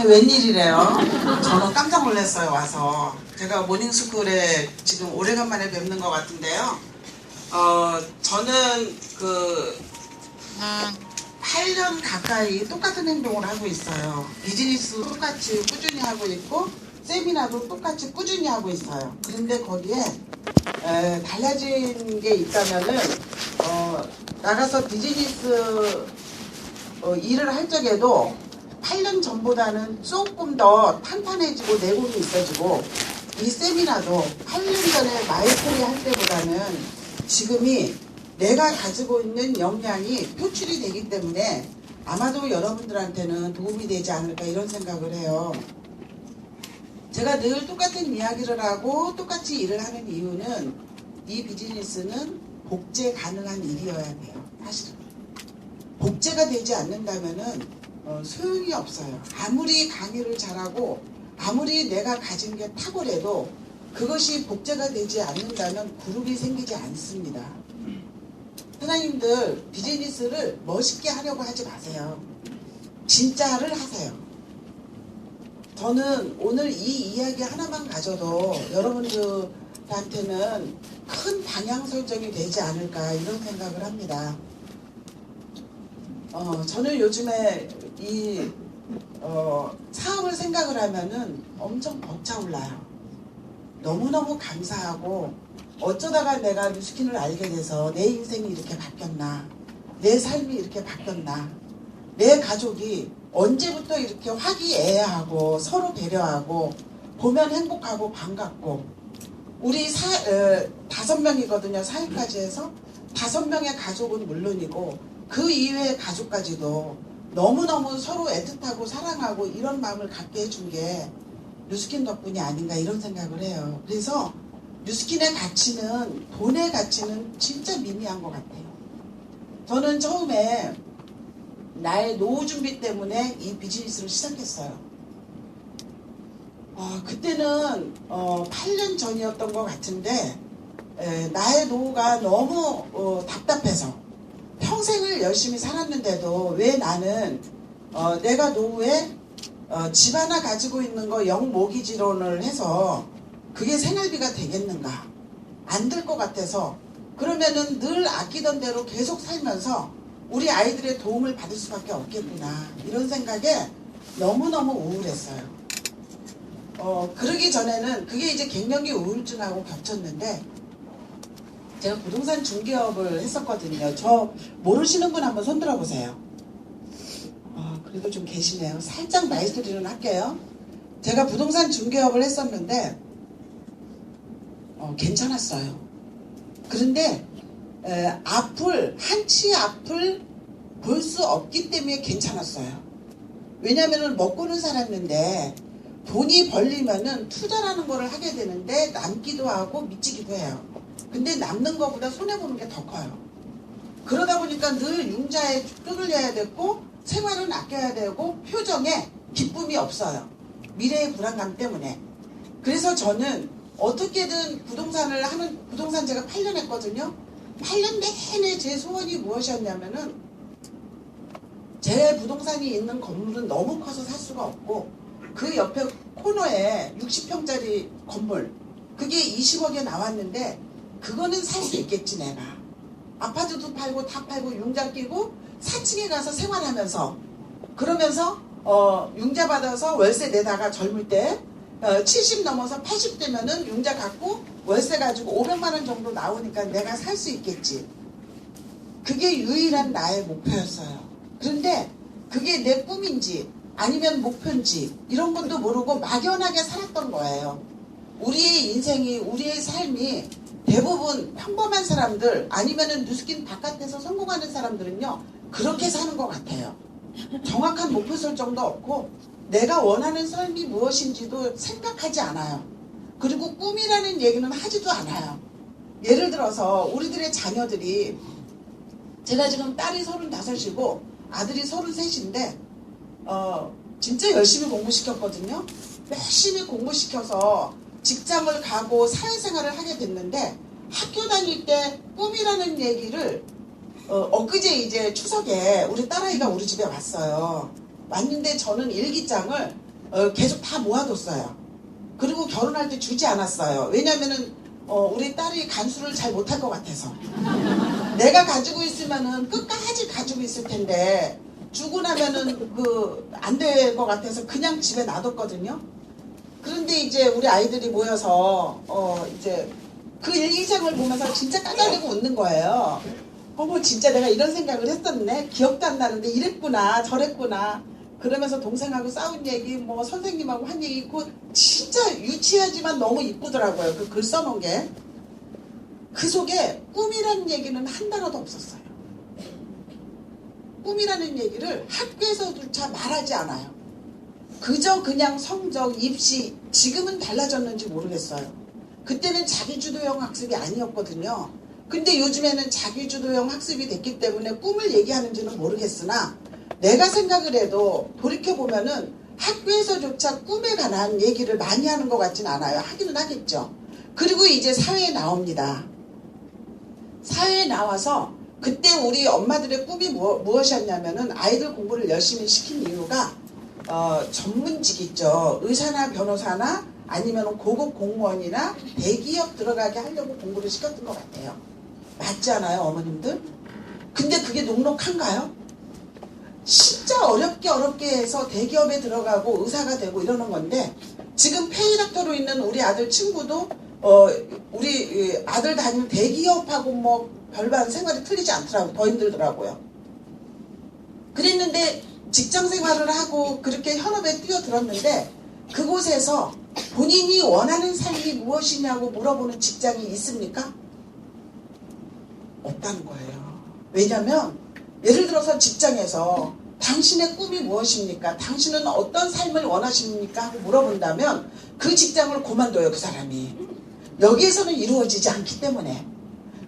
세상에 웬일이래요? 저는 깜짝 놀랐어요. 와서 제가 모닝스쿨에 지금 오래간만에 뵙는 것 같은데요. 저는 그 8년 가까이 똑같은 행동을 하고 있어요. 비즈니스 똑같이 꾸준히 하고 있고 세미나도 똑같이 꾸준히 하고 있어요. 그런데 거기에 달라진 게 있다면은 나가서 비즈니스 일을 할 적에도 8년 전보다는 조금 더 탄탄해지고 내공이 있어지고, 이 세미나도 8년 전에 마이콜이 할 때보다는 지금이 내가 가지고 있는 역량이 표출이 되기 때문에 아마도 여러분들한테는 도움이 되지 않을까 이런 생각을 해요. 제가 늘 똑같은 이야기를 하고 똑같이 일을 하는 이유는 이 비즈니스는 복제 가능한 일이어야 돼요. 사실은 복제가 되지 않는다면은 소용이 없어요. 아무리 강의를 잘하고 아무리 내가 가진 게 탁월해도 그것이 복제가 되지 않는다면 그룹이 생기지 않습니다. 하나님들 비즈니스를 멋있게 하려고 하지 마세요. 진짜를 하세요. 저는 오늘 이 이야기 하나만 가져도 여러분들한테는 큰 방향 설정이 되지 않을까 이런 생각을 합니다. 저는 요즘에 이 사업을 생각을 하면은 엄청 벅차올라요. 너무너무 감사하고, 어쩌다가 내가 뉴스킨을 알게 돼서 내 인생이 이렇게 바뀌었나, 내 삶이 이렇게 바뀌었나, 내 가족이 언제부터 이렇게 화기애애하고 서로 배려하고 보면 행복하고 반갑고, 우리 5명이거든요. 사회까지 해서 5명의 가족은 물론이고 그 이외의 가족까지도 너무너무 서로 애틋하고 사랑하고 이런 마음을 갖게 해준 게 뉴스킨 덕분이 아닌가 이런 생각을 해요. 그래서 뉴스킨의 가치는, 돈의 가치는 진짜 미미한 것 같아요. 저는 처음에 나의 노후 준비 때문에 이 비즈니스를 시작했어요. 그때는 8년 전이었던 것 같은데 나의 노후가 너무 답답해서 평생을 열심히 살았는데도 왜 나는 내가 노후에 집 하나 가지고 있는 거 영모기지론을 해서 그게 생활비가 되겠는가, 안 될 것 같아서, 그러면은 늘 아끼던 대로 계속 살면서 우리 아이들의 도움을 받을 수밖에 없겠구나 이런 생각에 너무너무 우울했어요. 그러기 전에는 그게 이제 갱년기 우울증하고 겹쳤는데, 제가 부동산 중개업을 했었거든요. 저 모르시는 분 한번 손 들어보세요. 그래도 좀 계시네요. 살짝 말씀드리는 할게요. 제가 부동산 중개업을 했었는데 괜찮았어요. 그런데 한치 앞을 볼 수 없기 때문에 괜찮았어요. 왜냐하면 먹고는 살았는데 돈이 벌리면은 투자라는 거를 하게 되는데 남기도 하고 미치기도 해요. 근데 남는 것보다 손해보는 게 더 커요. 그러다 보니까 늘 융자에 끈을 내야 되고 생활은 아껴야 되고 표정에 기쁨이 없어요. 미래의 불안감 때문에. 그래서 저는 어떻게든 부동산 제가 8년 했거든요. 8년 내내 제 소원이 무엇이었냐면은, 제 부동산이 있는 건물은 너무 커서 살 수가 없고 그 옆에 코너에 60평짜리 건물, 그게 20억에 나왔는데 그거는 살 수 있겠지 내가. 아파트도 팔고 다 팔고 융자 끼고 4층에 가서 생활하면서, 그러면서 융자 받아서 월세 내다가 젊을 때 70 넘어서 80 되면은 융자 갖고 월세 가지고 500만 원 정도 나오니까 내가 살 수 있겠지. 그게 유일한 나의 목표였어요. 그런데 그게 내 꿈인지 아니면 목표인지 이런 것도 모르고 막연하게 살았던 거예요. 우리의 인생이, 우리의 삶이 대부분 평범한 사람들, 아니면은 뉴스킨 바깥에서 성공하는 사람들은요 그렇게 사는 것 같아요. 정확한 목표 설정도 없고 내가 원하는 삶이 무엇인지도 생각하지 않아요. 그리고 꿈이라는 얘기는 하지도 않아요. 예를 들어서 우리들의 자녀들이, 제가 지금 딸이 35이고 아들이 33인데 진짜 열심히 공부시켰거든요. 열심히 공부시켜서 직장을 가고 사회생활을 하게 됐는데, 학교 다닐 때 꿈이라는 얘기를 엊그제 이제 추석에 우리 딸아이가 우리 집에 왔어요. 왔는데 저는 일기장을 계속 다 모아뒀어요. 그리고 결혼할 때 주지 않았어요. 왜냐면은 우리 딸이 간수를 잘 못할 것 같아서. 내가 가지고 있으면은 끝까지 가지고 있을 텐데 주고 나면은 안 될 것 같아서 그냥 집에 놔뒀거든요. 그런데 이제 우리 아이들이 모여서 이제 그 일기장을 보면서 진짜 까달리고 웃는 거예요. 어머 진짜 내가 이런 생각을 했었네. 기억도 안 나는데 이랬구나 저랬구나. 그러면서 동생하고 싸운 얘기 뭐 선생님하고 한 얘기 있고 진짜 유치하지만 너무 이쁘더라고요. 그 글 써놓은 게. 그 속에 꿈이라는 얘기는 한 단어도 없었어요. 꿈이라는 얘기를 학교에서조차 말하지 않아요. 그저 그냥 성적, 입시, 지금은 달라졌는지 모르겠어요. 그때는 자기주도형 학습이 아니었거든요. 근데 요즘에는 자기주도형 학습이 됐기 때문에 꿈을 얘기하는지는 모르겠으나 내가 생각을 해도 돌이켜보면은 학교에서조차 꿈에 관한 얘기를 많이 하는 것 같진 않아요. 하기는 하겠죠. 그리고 이제 사회에 나옵니다. 사회에 나와서 그때 우리 엄마들의 꿈이 무엇이었냐면은 아이들 공부를 열심히 시킨 이유가 전문직 있죠. 의사나 변호사나 아니면 고급 공무원이나 대기업 들어가게 하려고 공부를 시켰던 것 같아요. 맞지 않아요, 어머님들? 근데 그게 녹록한가요? 진짜 어렵게 해서 대기업에 들어가고 의사가 되고 이러는 건데 지금 페이닥터로 있는 우리 아들 친구도 우리 아들 다니는 대기업하고 뭐 별반 생활이 틀리지 않더라고요. 더 힘들더라고요. 그랬는데 직장 생활을 하고 그렇게 현업에 뛰어들었는데 그곳에서 본인이 원하는 삶이 무엇이냐고 물어보는 직장이 있습니까? 없다는 거예요. 왜냐면 예를 들어서 직장에서 당신의 꿈이 무엇입니까? 당신은 어떤 삶을 원하십니까? 하고 물어본다면 그 직장을 그만둬요, 그 사람이. 여기에서는 이루어지지 않기 때문에.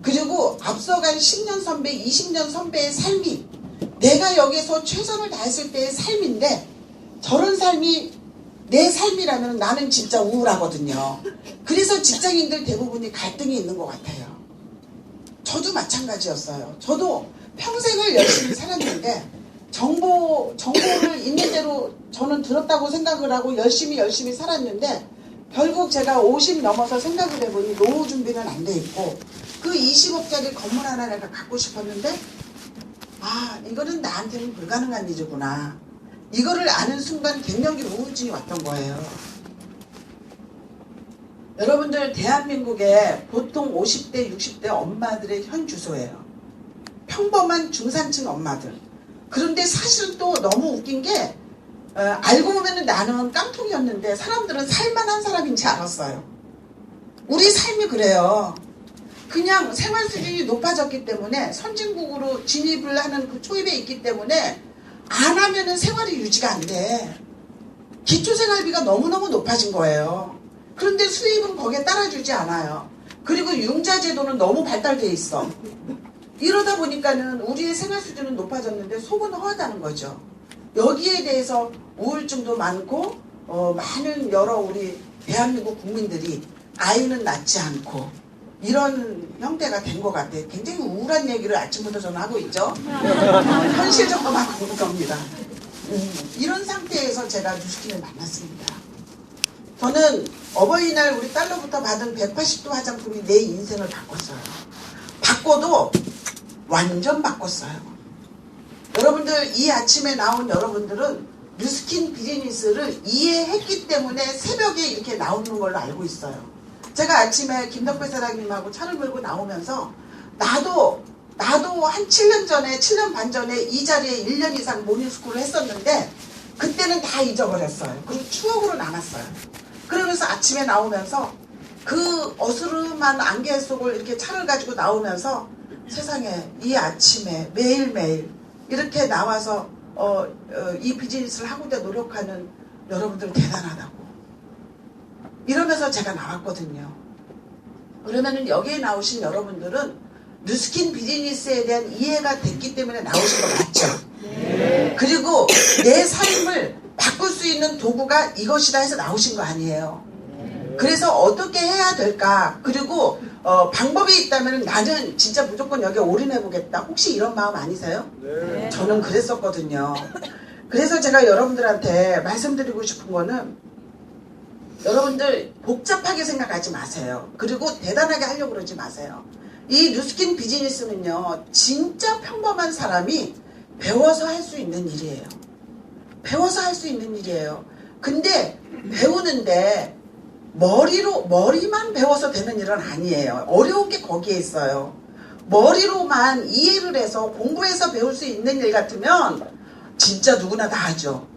그리고 앞서간 10년 선배, 20년 선배의 삶이 내가 여기서 최선을 다했을 때의 삶인데 저런 삶이 내 삶이라면 나는 진짜 우울하거든요. 그래서 직장인들 대부분이 갈등이 있는 것 같아요. 저도 마찬가지였어요. 저도 평생을 열심히 살았는데 정보를 있는 대로 저는 들었다고 생각을 하고 열심히 살았는데 결국 제가 50 넘어서 생각을 해보니 노후 준비는 안 돼 있고 그 20억짜리 건물 하나 내가 갖고 싶었는데 이거는 나한테는 불가능한 일이구나. 이거를 아는 순간 갱년기 우울증이 왔던 거예요. 여러분들 대한민국의 보통 50대 60대 엄마들의 현 주소예요. 평범한 중산층 엄마들. 그런데 사실은 또 너무 웃긴 게 알고 보면 나는 깡통이었는데 사람들은 살만한 사람인지 알았어요. 우리 삶이 그래요. 그냥 생활 수준이 높아졌기 때문에 선진국으로 진입을 하는 그 초입에 있기 때문에 안 하면은 생활이 유지가 안 돼. 기초생활비가 너무너무 높아진 거예요. 그런데 수입은 거기에 따라주지 않아요. 그리고 융자제도는 너무 발달되어 있어. 이러다 보니까는 우리의 생활 수준은 높아졌는데 속은 허하다는 거죠. 여기에 대해서 우울증도 많고 많은 여러 우리 대한민국 국민들이 아이는 낳지 않고 이런 형태가 된 것 같아요. 굉장히 우울한 얘기를 아침부터 저는 하고 있죠. 현실적으로만 하는 겁니다. 이런 상태에서 제가 뉴스킨을 만났습니다. 저는 어버이날 우리 딸로부터 받은 180도 화장품이 내 인생을 바꿨어요. 바꿔도 완전 바꿨어요. 여러분들 이 아침에 나온 여러분들은 뉴스킨 비즈니스를 이해했기 때문에 새벽에 이렇게 나오는 걸로 알고 있어요. 제가 아침에 김덕배 사장님하고 차를 몰고 나오면서 나도 한 7년 반 전에 이 자리에 1년 이상 모닝스쿨을 했었는데 그때는 다 잊어버렸어요. 그리고 추억으로 남았어요. 그러면서 아침에 나오면서 그 어스름한 안개 속을 이렇게 차를 가지고 나오면서 세상에 이 아침에 매일매일 이렇게 나와서 이 비즈니스를 하고자 노력하는 여러분들 대단하다고 이러면서 제가 나왔거든요. 그러면은 여기에 나오신 여러분들은 뉴스킨 비즈니스에 대한 이해가 됐기 때문에 나오신 거 맞죠? 네. 그리고 내 삶을 바꿀 수 있는 도구가 이것이다 해서 나오신 거 아니에요. 그래서 어떻게 해야 될까? 그리고 방법이 있다면 나는 진짜 무조건 여기에 올인해 보겠다. 혹시 이런 마음 아니세요? 네. 저는 그랬었거든요. 그래서 제가 여러분들한테 말씀드리고 싶은 거는 여러분들 복잡하게 생각하지 마세요. 그리고 대단하게 하려고 그러지 마세요. 이 뉴스킨 비즈니스는요, 진짜 평범한 사람이 배워서 할 수 있는 일이에요. 배워서 할 수 있는 일이에요. 근데 배우는데 머리만 배워서 되는 일은 아니에요. 어려운 게 거기에 있어요. 머리로만 이해를 해서 공부해서 배울 수 있는 일 같으면 진짜 누구나 다 하죠.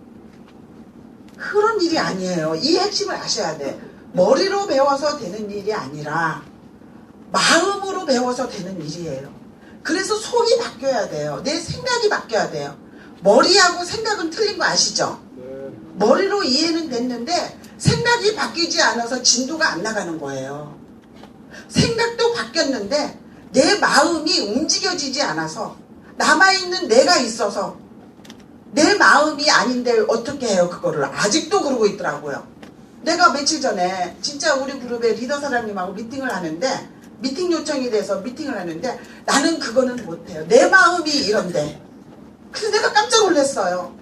그런 일이 아니에요. 이 핵심을 아셔야 돼. 머리로 배워서 되는 일이 아니라 마음으로 배워서 되는 일이에요. 그래서 속이 바뀌어야 돼요. 내 생각이 바뀌어야 돼요. 머리하고 생각은 틀린 거 아시죠? 머리로 이해는 됐는데 생각이 바뀌지 않아서 진도가 안 나가는 거예요. 생각도 바뀌었는데 내 마음이 움직여지지 않아서 남아있는 내가 있어서 내 마음이 아닌데 어떻게 해요 그거를. 아직도 그러고 있더라고요. 내가 며칠 전에 진짜 우리 그룹의 리더 사장님하고 미팅을 하는데 미팅 요청이 돼서 미팅을 하는데 나는 그거는 못해요. 내 마음이 이런데. 그래서 내가 깜짝 놀랐어요.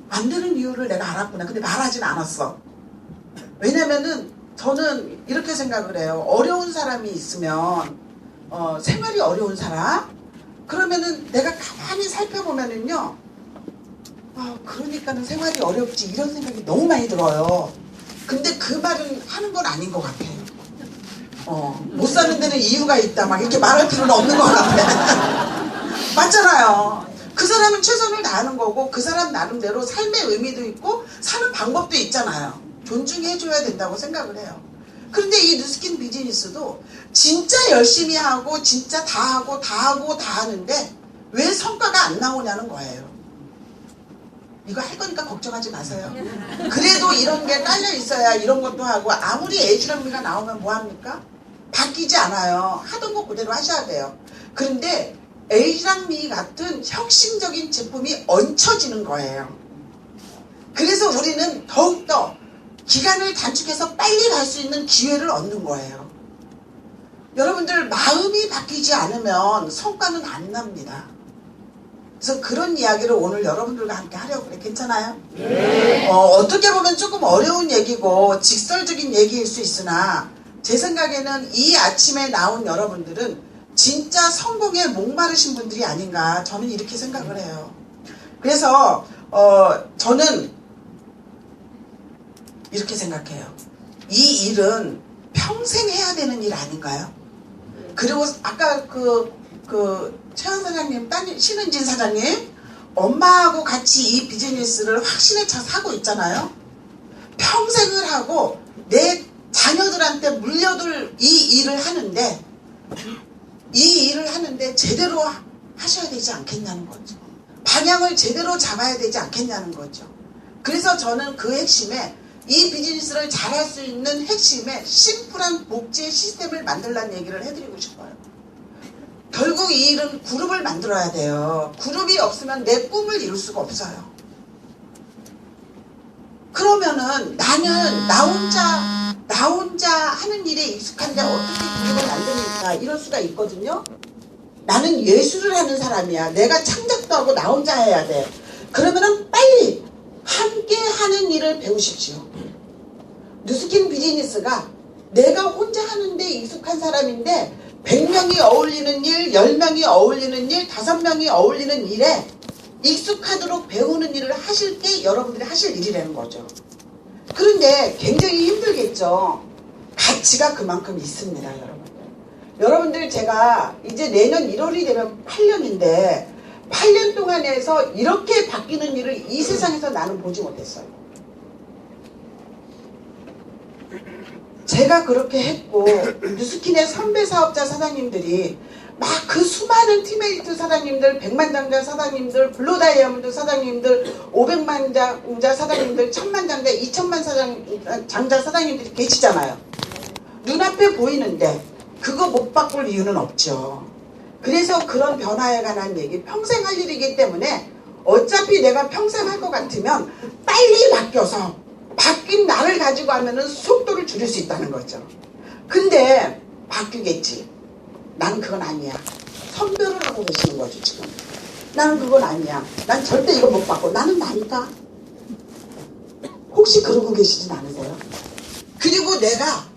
안 되는 이유를 내가 알았구나. 근데 말하진 않았어. 왜냐면은 저는 이렇게 생각을 해요. 어려운 사람이 있으면 생활이 어려운 사람? 그러면은 내가 가만히 살펴보면은요. 그러니까는 생활이 어렵지 이런 생각이 너무 많이 들어요. 근데 그 말은 하는 건 아닌 것 같아요. 못 사는 데는 이유가 있다 막 이렇게 말할 필요는 없는 것 같아. 맞잖아요. 그 사람은 최선을 다하는 거고 그 사람 나름대로 삶의 의미도 있고 사는 방법도 있잖아요. 존중해줘야 된다고 생각을 해요. 그런데 이 뉴스킨 비즈니스도 진짜 열심히 하고 진짜 다 하는데 왜 성과가 안 나오냐는 거예요. 이거 할 거니까 걱정하지 마세요. 그래도 이런 게 깔려 있어야 이런 것도 하고 아무리 에이즈랑미가 나오면 뭐합니까? 바뀌지 않아요. 하던 거 그대로 하셔야 돼요. 그런데 에이즈랑미 같은 혁신적인 제품이 얹혀지는 거예요. 그래서 우리는 더욱더 기간을 단축해서 빨리 갈 수 있는 기회를 얻는 거예요. 여러분들 마음이 바뀌지 않으면 성과는 안 납니다. 그래서 그런 이야기를 오늘 여러분들과 함께 하려고 그래. 괜찮아요? 네. 어떻게 보면 조금 어려운 얘기고 직설적인 얘기일 수 있으나 제 생각에는 이 아침에 나온 여러분들은 진짜 성공에 목마르신 분들이 아닌가 저는 이렇게 생각을 해요. 그래서 저는 이렇게 생각해요. 이 일은 평생 해야 되는 일 아닌가요? 그리고 아까 최현 사장님, 따님, 신은진 사장님, 엄마하고 같이 이 비즈니스를 확신에 차서 하고 있잖아요. 평생을 하고 내 자녀들한테 물려둘 이 일을 하는데 제대로 하셔야 되지 않겠냐는 거죠. 방향을 제대로 잡아야 되지 않겠냐는 거죠. 그래서 저는 그 핵심에 이 비즈니스를 잘할 수 있는 핵심에 심플한 복지 시스템을 만들라는 얘기를 해드리고 싶어요. 결국 이 일은 그룹을 만들어야 돼요. 그룹이 없으면 내 꿈을 이룰 수가 없어요. 그러면은 나는 나 혼자 하는 일에 익숙한데 어떻게 그룹을 만듭니까? 이럴 수가 있거든요. 나는 예술을 하는 사람이야. 내가 창작도 하고 나 혼자 해야 돼. 그러면은 빨리 함께 하는 일을 배우십시오. 뉴스킨 비즈니스가 내가 혼자 하는데 익숙한 사람인데 100명이 어울리는 일, 10명이 어울리는 일, 5명이 어울리는 일에 익숙하도록 배우는 일을 하실 게 여러분들이 하실 일이라는 거죠. 그런데 굉장히 힘들겠죠. 가치가 그만큼 있습니다, 여러분들. 여러분들 제가 이제 내년 1월이 되면 8년인데 8년 동안에서 이렇게 바뀌는 일을 이 세상에서 나는 보지 못했어요. 제가 그렇게 했고 뉴스킨의 선배 사업자 사장님들이 막 그 수많은 티메이트 사장님들, 100만 장자 사장님들, 블루 다이아몬드 사장님들, 500만 장자 사장님들, 1000만 장자, 2000만 장자 사장님들이 계시잖아요. 눈앞에 보이는데 그거 못 바꿀 이유는 없죠. 그래서 그런 변화에 관한 얘기, 평생 할 일이기 때문에 어차피 내가 평생 할 것 같으면 빨리 바뀌어서 바뀐 나를 가지고 하면은 속도를 줄일 수 있다는 거죠. 근데 바뀌겠지. 난 그건 아니야. 선별을 하고 계시는 거죠, 지금. 나는 그건 아니야. 난 절대 이거 못 받고. 나는 나니까. 혹시 그러고 계시진 않으세요? 그리고 내가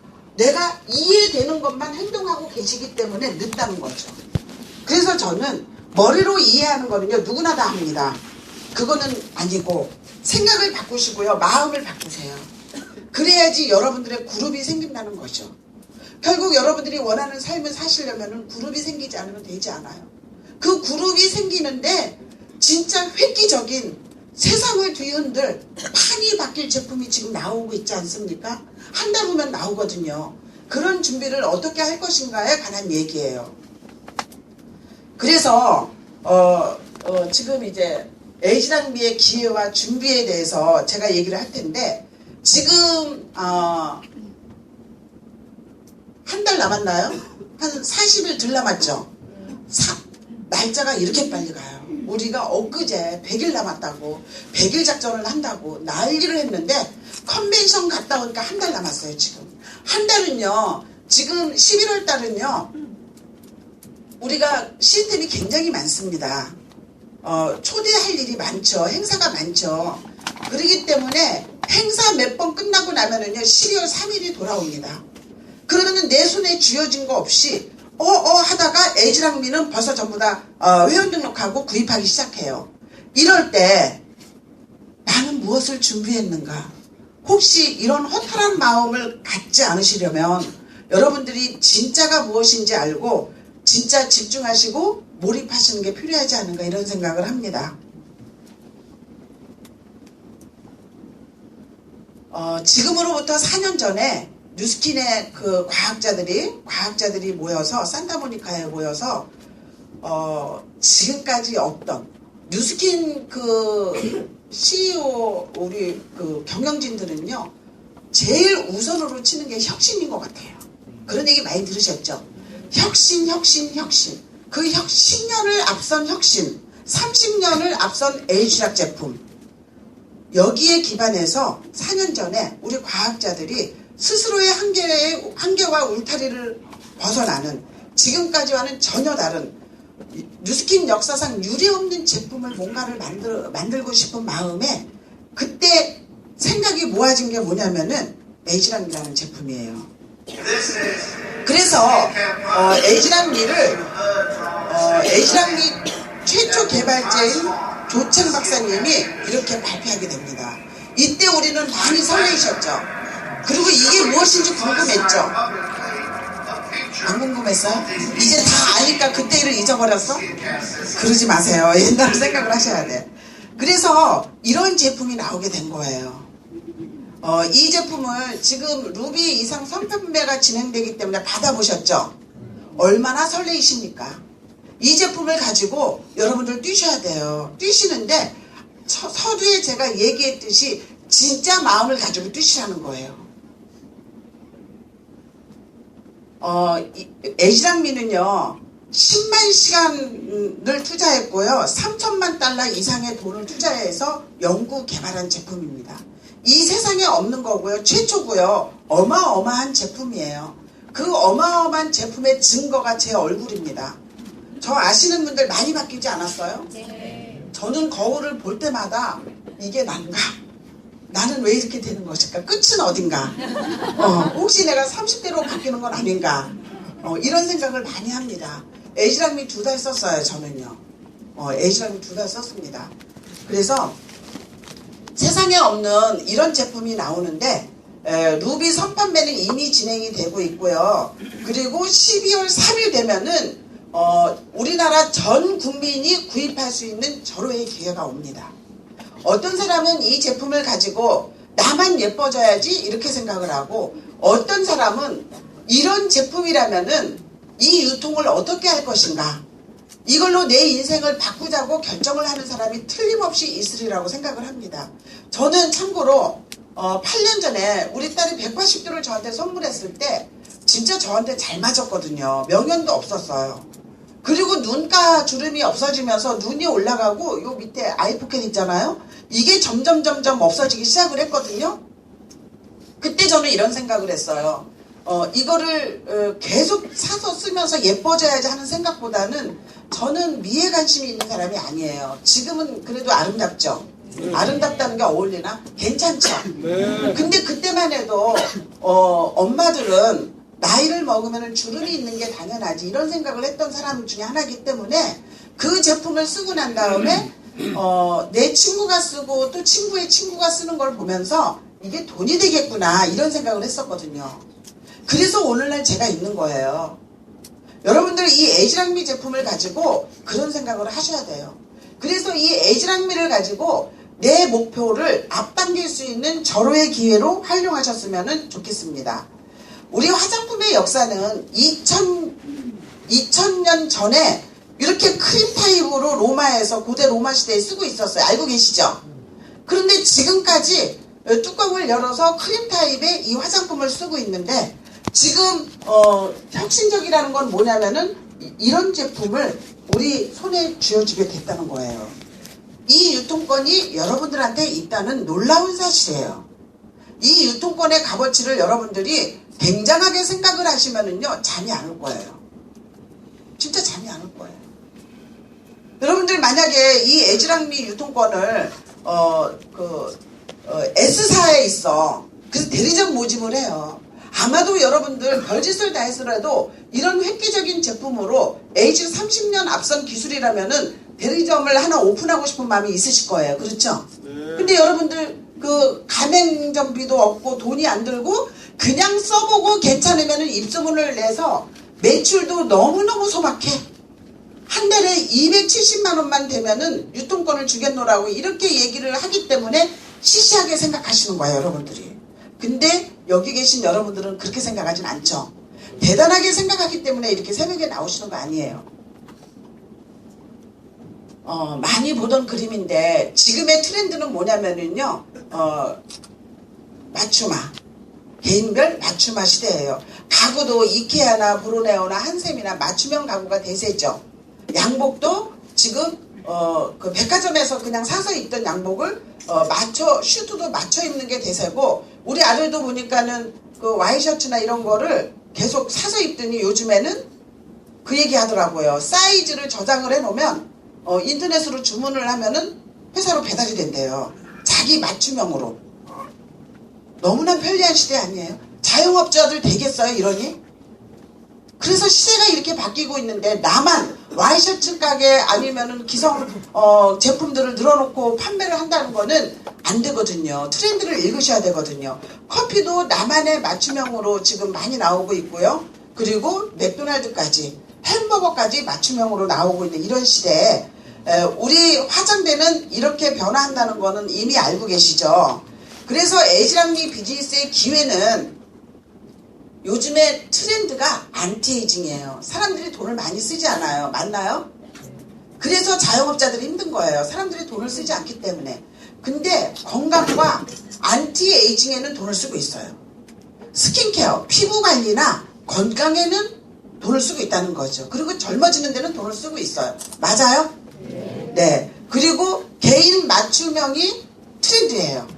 이해되는 것만 행동하고 계시기 때문에 늦다는 거죠. 그래서 저는 머리로 이해하는 거는요, 누구나 다 합니다. 그거는 아니고 생각을 바꾸시고요, 마음을 바꾸세요. 그래야지 여러분들의 그룹이 생긴다는 거죠. 결국 여러분들이 원하는 삶을 사시려면 그룹이 생기지 않으면 되지 않아요. 그 그룹이 생기는데 진짜 획기적인 세상을 뒤흔들 판이 바뀔 제품이 지금 나오고 있지 않습니까? 한 달 후면 나오거든요. 그런 준비를 어떻게 할 것인가에 관한 얘기예요. 그래서 지금 이제 에이지랑미의 기회와 준비에 대해서 제가 얘기를 할 텐데, 지금 한 달 남았나요? 한 40일 덜 남았죠? 날짜가 이렇게 빨리 가요. 우리가 엊그제 100일 남았다고 100일 작전을 한다고 난리를 했는데 컨벤션 갔다 오니까 한 달 남았어요. 지금 한 달은요, 지금 11월 달은요 우리가 시스템이 굉장히 많습니다. 초대할 일이 많죠. 행사가 많죠. 그렇기 때문에 행사 몇 번 끝나고 나면은요 12월 3일이 돌아옵니다. 그러면은 내 손에 쥐어진 거 없이 하다가 에이지랑미는 벌써 전부 다 회원 등록하고 구입하기 시작해요. 이럴 때 나는 무엇을 준비했는가? 혹시 이런 허탈한 마음을 갖지 않으시려면 여러분들이 진짜가 무엇인지 알고 진짜 집중하시고 몰입하시는 게 필요하지 않은가, 이런 생각을 합니다. 지금으로부터 4년 전에 뉴스킨의 그 과학자들이 모여서 산타모니카에 모여서 지금까지 없던 뉴스킨 그 CEO 우리 그 경영진들은요 제일 우선으로 치는 게 혁신인 것 같아요. 그런 얘기 많이 들으셨죠? 혁신. 그 10년을 앞선 혁신, 30년을 앞선 에이지락 제품, 여기에 기반해서 4년 전에 우리 과학자들이 스스로의 한계와 울타리를 벗어나는, 지금까지와는 전혀 다른 뉴스킨 역사상 유례없는 제품을 뭔가를 만들고 싶은 마음에 그때 생각이 모아진 게 뭐냐면은 에이지랑미라는 제품이에요. 그래서 에이지랑미 최초 개발자인 조창 박사님이 이렇게 발표하게 됩니다. 이때 우리는 많이 설레이셨죠. 그리고 이게 무엇인지 궁금했죠. 안 궁금했어요? 이제 다 아니까 그때 일을 잊어버렸어? 그러지 마세요. 옛날 생각을 하셔야 돼. 그래서 이런 제품이 나오게 된 거예요. 이 제품을 지금 루비 이상 선판매가 진행되기 때문에 받아보셨죠? 얼마나 설레이십니까? 이 제품을 가지고 여러분들 뛰셔야 돼요. 뛰시는데 서두에 제가 얘기했듯이 진짜 마음을 가지고 뛰시라는 거예요. 에이지랑미는요 10만 시간을 투자했고요 3천만 달러 이상의 돈을 투자해서 연구 개발한 제품입니다. 이 세상에 없는 거고요, 최초고요, 어마어마한 제품이에요. 그 어마어마한 제품의 증거가 제 얼굴입니다. 저 아시는 분들 많이 바뀌지 않았어요? 네. 저는 거울을 볼 때마다 이게 난가? 나는 왜 이렇게 되는 것일까? 끝은 어딘가? 혹시 내가 30대로 바뀌는 건 아닌가? 이런 생각을 많이 합니다. 에이지랑미 2달 썼어요, 저는요. 에이지랑미 2달 썼습니다. 그래서 세상에 없는 이런 제품이 나오는데 루비 선판매는 이미 진행이 되고 있고요. 그리고 12월 3일 되면은 우리나라 전 국민이 구입할 수 있는 절호의 기회가 옵니다. 어떤 사람은 이 제품을 가지고 나만 예뻐져야지 이렇게 생각을 하고, 어떤 사람은 이런 제품이라면은 이 유통을 어떻게 할 것인가, 이걸로 내 인생을 바꾸자고 결정을 하는 사람이 틀림없이 있으리라고 생각을 합니다. 저는 참고로 8년 전에 우리 딸이 180도를 저한테 선물했을 때 진짜 저한테 잘 맞았거든요. 명연도 없었어요. 그리고 눈가 주름이 없어지면서 눈이 올라가고 요 밑에 아이포켓 있잖아요. 이게 점점 없어지기 시작을 했거든요. 그때 저는 이런 생각을 했어요. 이거를 계속 사서 쓰면서 예뻐져야지 하는 생각보다는 저는 미에 관심이 있는 사람이 아니에요. 지금은 그래도 아름답죠. 아름답다는 게 어울리나? 괜찮죠. 근데 그때만 해도 엄마들은 나이를 먹으면 주름이 있는 게 당연하지 이런 생각을 했던 사람 중에 하나이기 때문에 그 제품을 쓰고 난 다음에 내 친구가 쓰고 또 친구의 친구가 쓰는 걸 보면서 이게 돈이 되겠구나 이런 생각을 했었거든요. 그래서 오늘날 제가 있는 거예요. 여러분들 이 에이지랑미 제품을 가지고 그런 생각을 하셔야 돼요. 그래서 이 에이지랑미를 가지고 내 목표를 앞당길 수 있는 절호의 기회로 활용하셨으면 좋겠습니다. 우리 화장품의 역사는 2000년 전에 이렇게 크림 타입으로 로마에서 고대 로마 시대에 쓰고 있었어요. 알고 계시죠? 그런데 지금까지 뚜껑을 열어서 크림 타입의 이 화장품을 쓰고 있는데 지금 혁신적이라는 건 뭐냐면은 이런 제품을 우리 손에 쥐어주게 됐다는 거예요. 이 유통권이 여러분들한테 있다는 놀라운 사실이에요. 이 유통권의 값어치를 여러분들이 굉장하게 생각을 하시면은요 잠이 안 올 거예요. 진짜 잠이 안 올 거예요. 여러분들 만약에 이 에이지랑미 유통권을 S사에 있어. 그래서 대리점 모집을 해요. 아마도 여러분들 별짓을 다 해서라도 이런 획기적인 제품으로 에이지 30년 앞선 기술이라면은 대리점을 하나 오픈하고 싶은 마음이 있으실 거예요. 그렇죠? 근데 여러분들 그 가맹점비도 없고 돈이 안 들고 그냥 써보고 괜찮으면은 입소문을 내서 매출도 너무너무 소박해. 한 달에 270만 원만 되면은 유통권을 주겠노라고 이렇게 얘기를 하기 때문에 시시하게 생각하시는 거예요, 여러분들이. 근데 여기 계신 여러분들은 그렇게 생각하진 않죠. 대단하게 생각하기 때문에 이렇게 새벽에 나오시는 거 아니에요. 많이 보던 그림인데 지금의 트렌드는 뭐냐면은요, 맞춤화. 개인별 맞춤화 시대예요. 가구도 이케아나 브루네오나 한샘이나 맞춤형 가구가 대세죠. 양복도 지금 그 백화점에서 그냥 사서 입던 양복을 슈트도 맞춰 입는 게 대세고, 우리 아들도 보니까는 그 와이셔츠나 이런 거를 계속 사서 입더니 요즘에는 그 얘기 하더라고요. 사이즈를 저장을 해 놓으면 인터넷으로 주문을 하면은 회사로 배달이 된대요. 자기 맞춤형으로. 너무나 편리한 시대 아니에요? 자영업자들 되겠어요, 이러니? 그래서 시대가 이렇게 바뀌고 있는데 나만 와이셔츠 가게 아니면은 기성 제품들을 늘어놓고 판매를 한다는 거는 안 되거든요. 트렌드를 읽으셔야 되거든요. 커피도 나만의 맞춤형으로 지금 많이 나오고 있고요. 그리고 맥도날드까지, 햄버거까지 맞춤형으로 나오고 있는 이런 시대에 우리 화장대는 이렇게 변화한다는 거는 이미 알고 계시죠. 그래서 에이지랑미 비즈니스의 기회는 요즘에 트렌드가 안티에이징이에요. 사람들이 돈을 많이 쓰지 않아요. 맞나요? 그래서 자영업자들이 힘든 거예요. 사람들이 돈을 쓰지 않기 때문에. 근데 건강과 안티에이징에는 돈을 쓰고 있어요. 스킨케어, 피부관리나 건강에는 돈을 쓰고 있다는 거죠. 그리고 젊어지는 데는 돈을 쓰고 있어요. 맞아요? 네. 그리고 개인 맞춤형이 트렌드예요.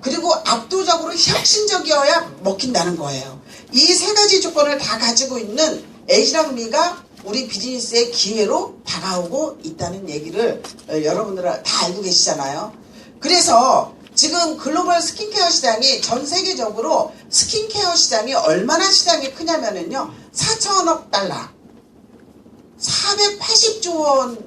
그리고 압도적으로 혁신적이어야 먹힌다는 거예요. 이 세 가지 조건을 다 가지고 있는 에이지랑미가 우리 비즈니스의 기회로 다가오고 있다는 얘기를 여러분들 다 알고 계시잖아요. 그래서 지금 글로벌 스킨케어 시장이 전 세계적으로 스킨케어 시장이 얼마나 시장이 크냐면은요, 4천억 달러, 480조 원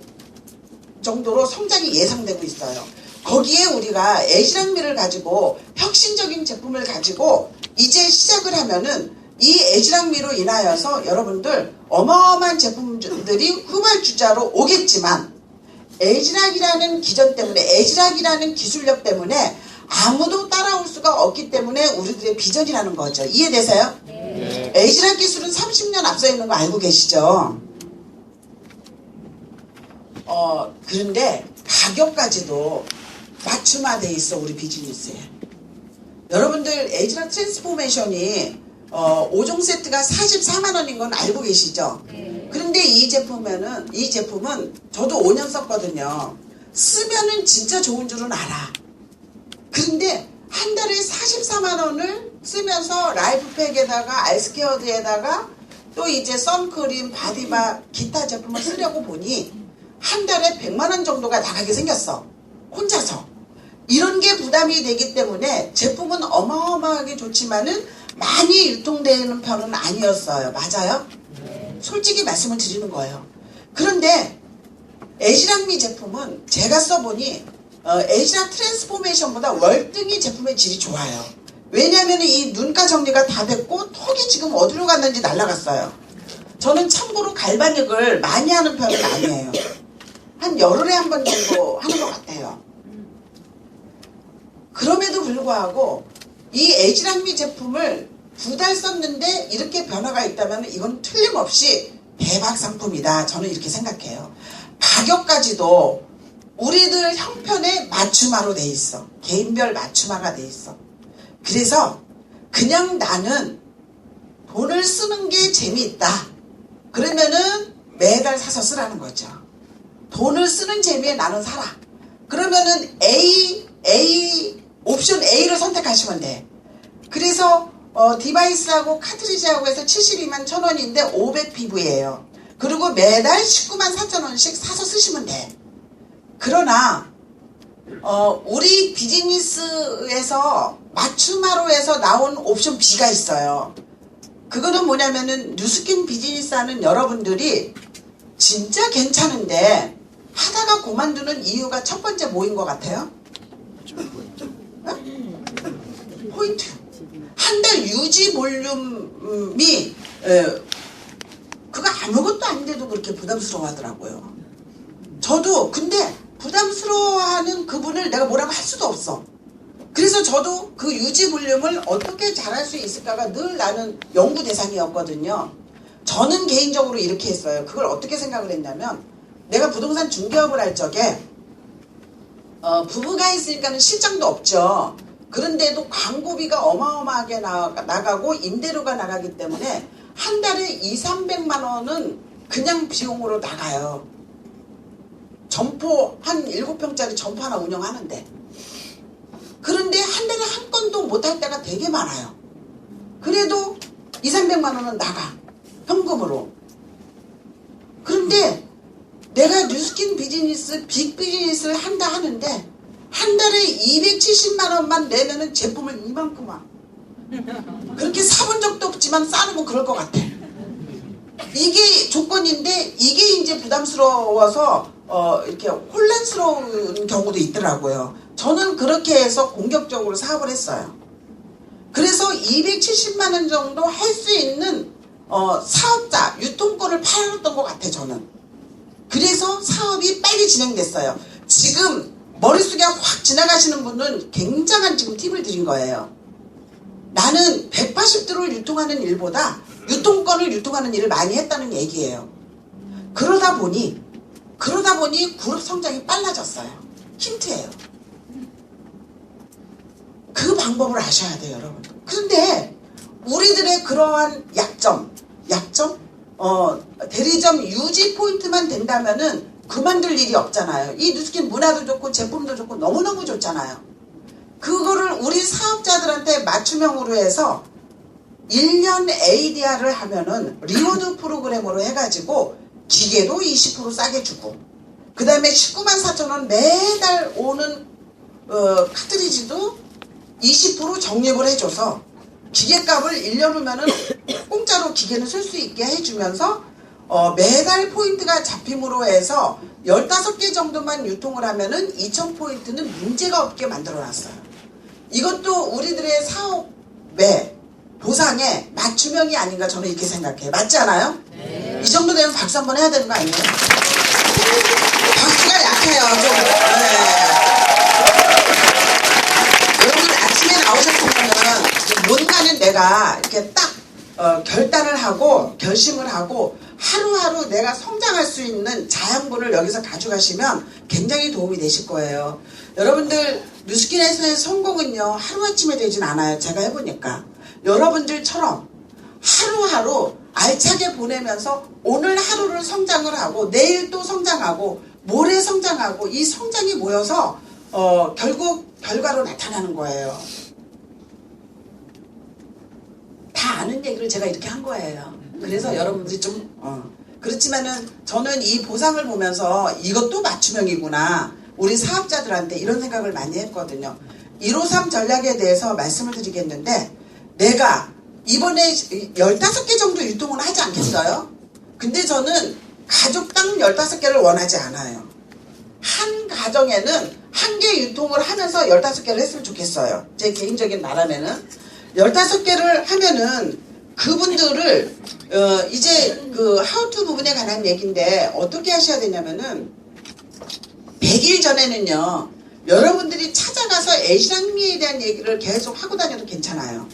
정도로 성장이 예상되고 있어요. 거기에 우리가 에이지랑미를 가지고 혁신적인 제품을 가지고 이제 시작을 하면은 이 에이지랑미로 인하여서 여러분들 어마어마한 제품들이 후발주자로 오겠지만, 에이지락이라는 기전 때문에, 에이지락이라는 기술력 때문에 아무도 따라올 수가 없기 때문에 우리들의 비전이라는 거죠. 이해되세요? 네. 에이지락 기술은 30년 앞서 있는 거 알고 계시죠? 그런데 가격까지도 맞춤화돼 있어, 우리 비즈니스에. 여러분들 에이지락 트랜스포메이션이 5종 세트가 44만 원인 건 알고 계시죠? 그런데 이 제품은 저도 5년 썼거든요. 쓰면은 진짜 좋은 줄은 알아. 그런데 한 달에 44만 원을 쓰면서 라이프팩에다가 알스케어드에다가 또 이제 선크림, 바디바, 기타 제품을 쓰려고 보니 한 달에 100만 원 정도가 나가게 생겼어. 혼자서. 이런 게 부담이 되기 때문에 제품은 어마어마하게 좋지만은 많이 유통되는 편은 아니었어요. 맞아요? 솔직히 말씀을 드리는 거예요. 그런데 에지락미 제품은 제가 써보니 에지락 트랜스포메이션보다 월등히 제품의 질이 좋아요. 왜냐하면 이 눈가 정리가 다 됐고 턱이 지금 어디로 갔는지 날아갔어요. 저는 참고로 갈바닉을 많이 하는 편은 아니에요. 한 열흘에 한 번 정도 하는 것 같아요. 그럼에도 불구하고 이 에지락미 제품을 2달 썼는데 이렇게 변화가 있다면 이건 틀림없이 대박 상품이다. 저는 이렇게 생각해요. 가격까지도 우리들 형편에 맞춤화로 돼 있어. 개인별 맞춤화가 돼 있어. 그래서 그냥 나는 돈을 쓰는 게 재미있다. 그러면은 매달 사서 쓰라는 거죠. 돈을 쓰는 재미에 나는 살아. 그러면은 옵션 A를 선택하시면 돼. 그래서 디바이스하고 카트리지하고 해서 72만 1,000원인데 500PV예요. 그리고 매달 19만 4,000원씩 사서 쓰시면 돼. 그러나 우리 비즈니스에서 맞춤화로 해서 나온 옵션 B가 있어요. 그거는 뭐냐면은 뉴스킨 비즈니스 하는 여러분들이 진짜 괜찮은데 하다가 그만두는 이유가 첫 번째 뭐인 것 같아요? 포인트. 한 달 유지 볼륨이 그거 아무것도 아닌데도 그렇게 부담스러워 하더라고요. 저도 근데 부담스러워하는 그분을 내가 뭐라고 할 수도 없어. 그래서 저도 그 유지 볼륨을 어떻게 잘할 수 있을까가 늘 나는 연구 대상이었거든요. 저는 개인적으로 이렇게 했어요. 그걸 어떻게 생각을 했냐면 내가 부동산 중개업을 할 적에 부부가 있으니까는 실장도 없죠. 그런데도 광고비가 어마어마하게 나가고 임대료가 나가기 때문에 한 달에 200~300만 원은 그냥 비용으로 나가요. 점포 한 7평짜리 점포 하나 운영하는데. 그런데 한 달에 한 건도 못할 때가 되게 많아요. 그래도 200~300만 원은 나가. 현금으로. 그런데 내가 뉴스킨 비즈니스, 빅 비즈니스를 한다 하는데 한 달에 270만 원만 내면은 제품을 이만큼만 그렇게 사본 적도 없지만 싸놓고 그럴 것 같아. 이게 조건인데 이게 이제 부담스러워서 이렇게 혼란스러운 경우도 있더라고요. 저는 그렇게 해서 공격적으로 사업을 했어요. 그래서 270만 원 정도 할 수 있는 사업자 유통권을 팔았던 것 같아. 저는 그래서 사업이 빨리 진행됐어요. 지금 머릿속에 확 지나가시는 분은 굉장한 지금 팁을 드린 거예요. 나는 180도를 유통하는 일보다 유통권을 유통하는 일을 많이 했다는 얘기예요. 그러다 보니 그룹 성장이 빨라졌어요. 힌트예요. 그 방법을 아셔야 돼요, 여러분. 그런데 우리들의 그러한 약점, 대리점 유지 포인트만 된다면은 그만둘 일이 없잖아요. 이 뉴스킨 문화도 좋고 제품도 좋고 너무너무 좋잖아요. 그거를 우리 사업자들한테 맞춤형으로 해서 1년 ADR을 하면은 리워드 프로그램으로 해가지고 기계도 20% 싸게 주고 그 다음에 19만 4천 원 매달 오는 카트리지도 20% 적립을 해줘서 기계값을 1년 후면은 공짜로 기계는 쓸 수 있게 해주면서 매달 포인트가 잡힘으로 해서 15개 정도만 유통을 하면은 2,000포인트는 문제가 없게 만들어놨어요. 이것도 우리들의 사업의 보상에 맞춤형이 아닌가 저는 이렇게 생각해요. 맞지 않아요? 네. 이 정도 되면 박수 한번 해야 되는 거 아니에요? 박수가 약해요. 좀. 여러분 아침에 나오셨으면은 뭔가는 내가 이렇게 딱 결단을 하고 결심을 하고 하루하루 내가 성장할 수 있는 자양분을 여기서 가져가시면 굉장히 도움이 되실 거예요. 여러분들 뉴스킨에서의 성공은요 하루아침에 되진 않아요. 제가 해보니까 여러분들처럼 하루하루 알차게 보내면서 오늘 하루를 성장을 하고 내일 또 성장하고 모레 성장하고 이 성장이 모여서 결국 결과로 나타나는 거예요. 다 아는 얘기를 제가 이렇게 한 거예요. 그래서 여러분들이 좀 그렇지만은 저는 이 보상을 보면서 이것도 맞춤형이구나. 우리 사업자들한테 이런 생각을 많이 했거든요. 153 전략에 대해서 말씀을 드리겠는데 내가 이번에 15개 정도 유통을 하지 않겠어요? 근데 저는 가족당 15개를 원하지 않아요. 한 가정에는 한 개 유통을 하면서 15개를 했으면 좋겠어요. 제 개인적인 바람에는 15개를 하면은 그분들을 이제 그 하우투 부분에 관한 얘기인데 어떻게 하셔야 되냐면은 100일 전에는요 여러분들이 찾아가서 애시랑미에 대한 얘기를 계속 하고 다녀도 괜찮아요.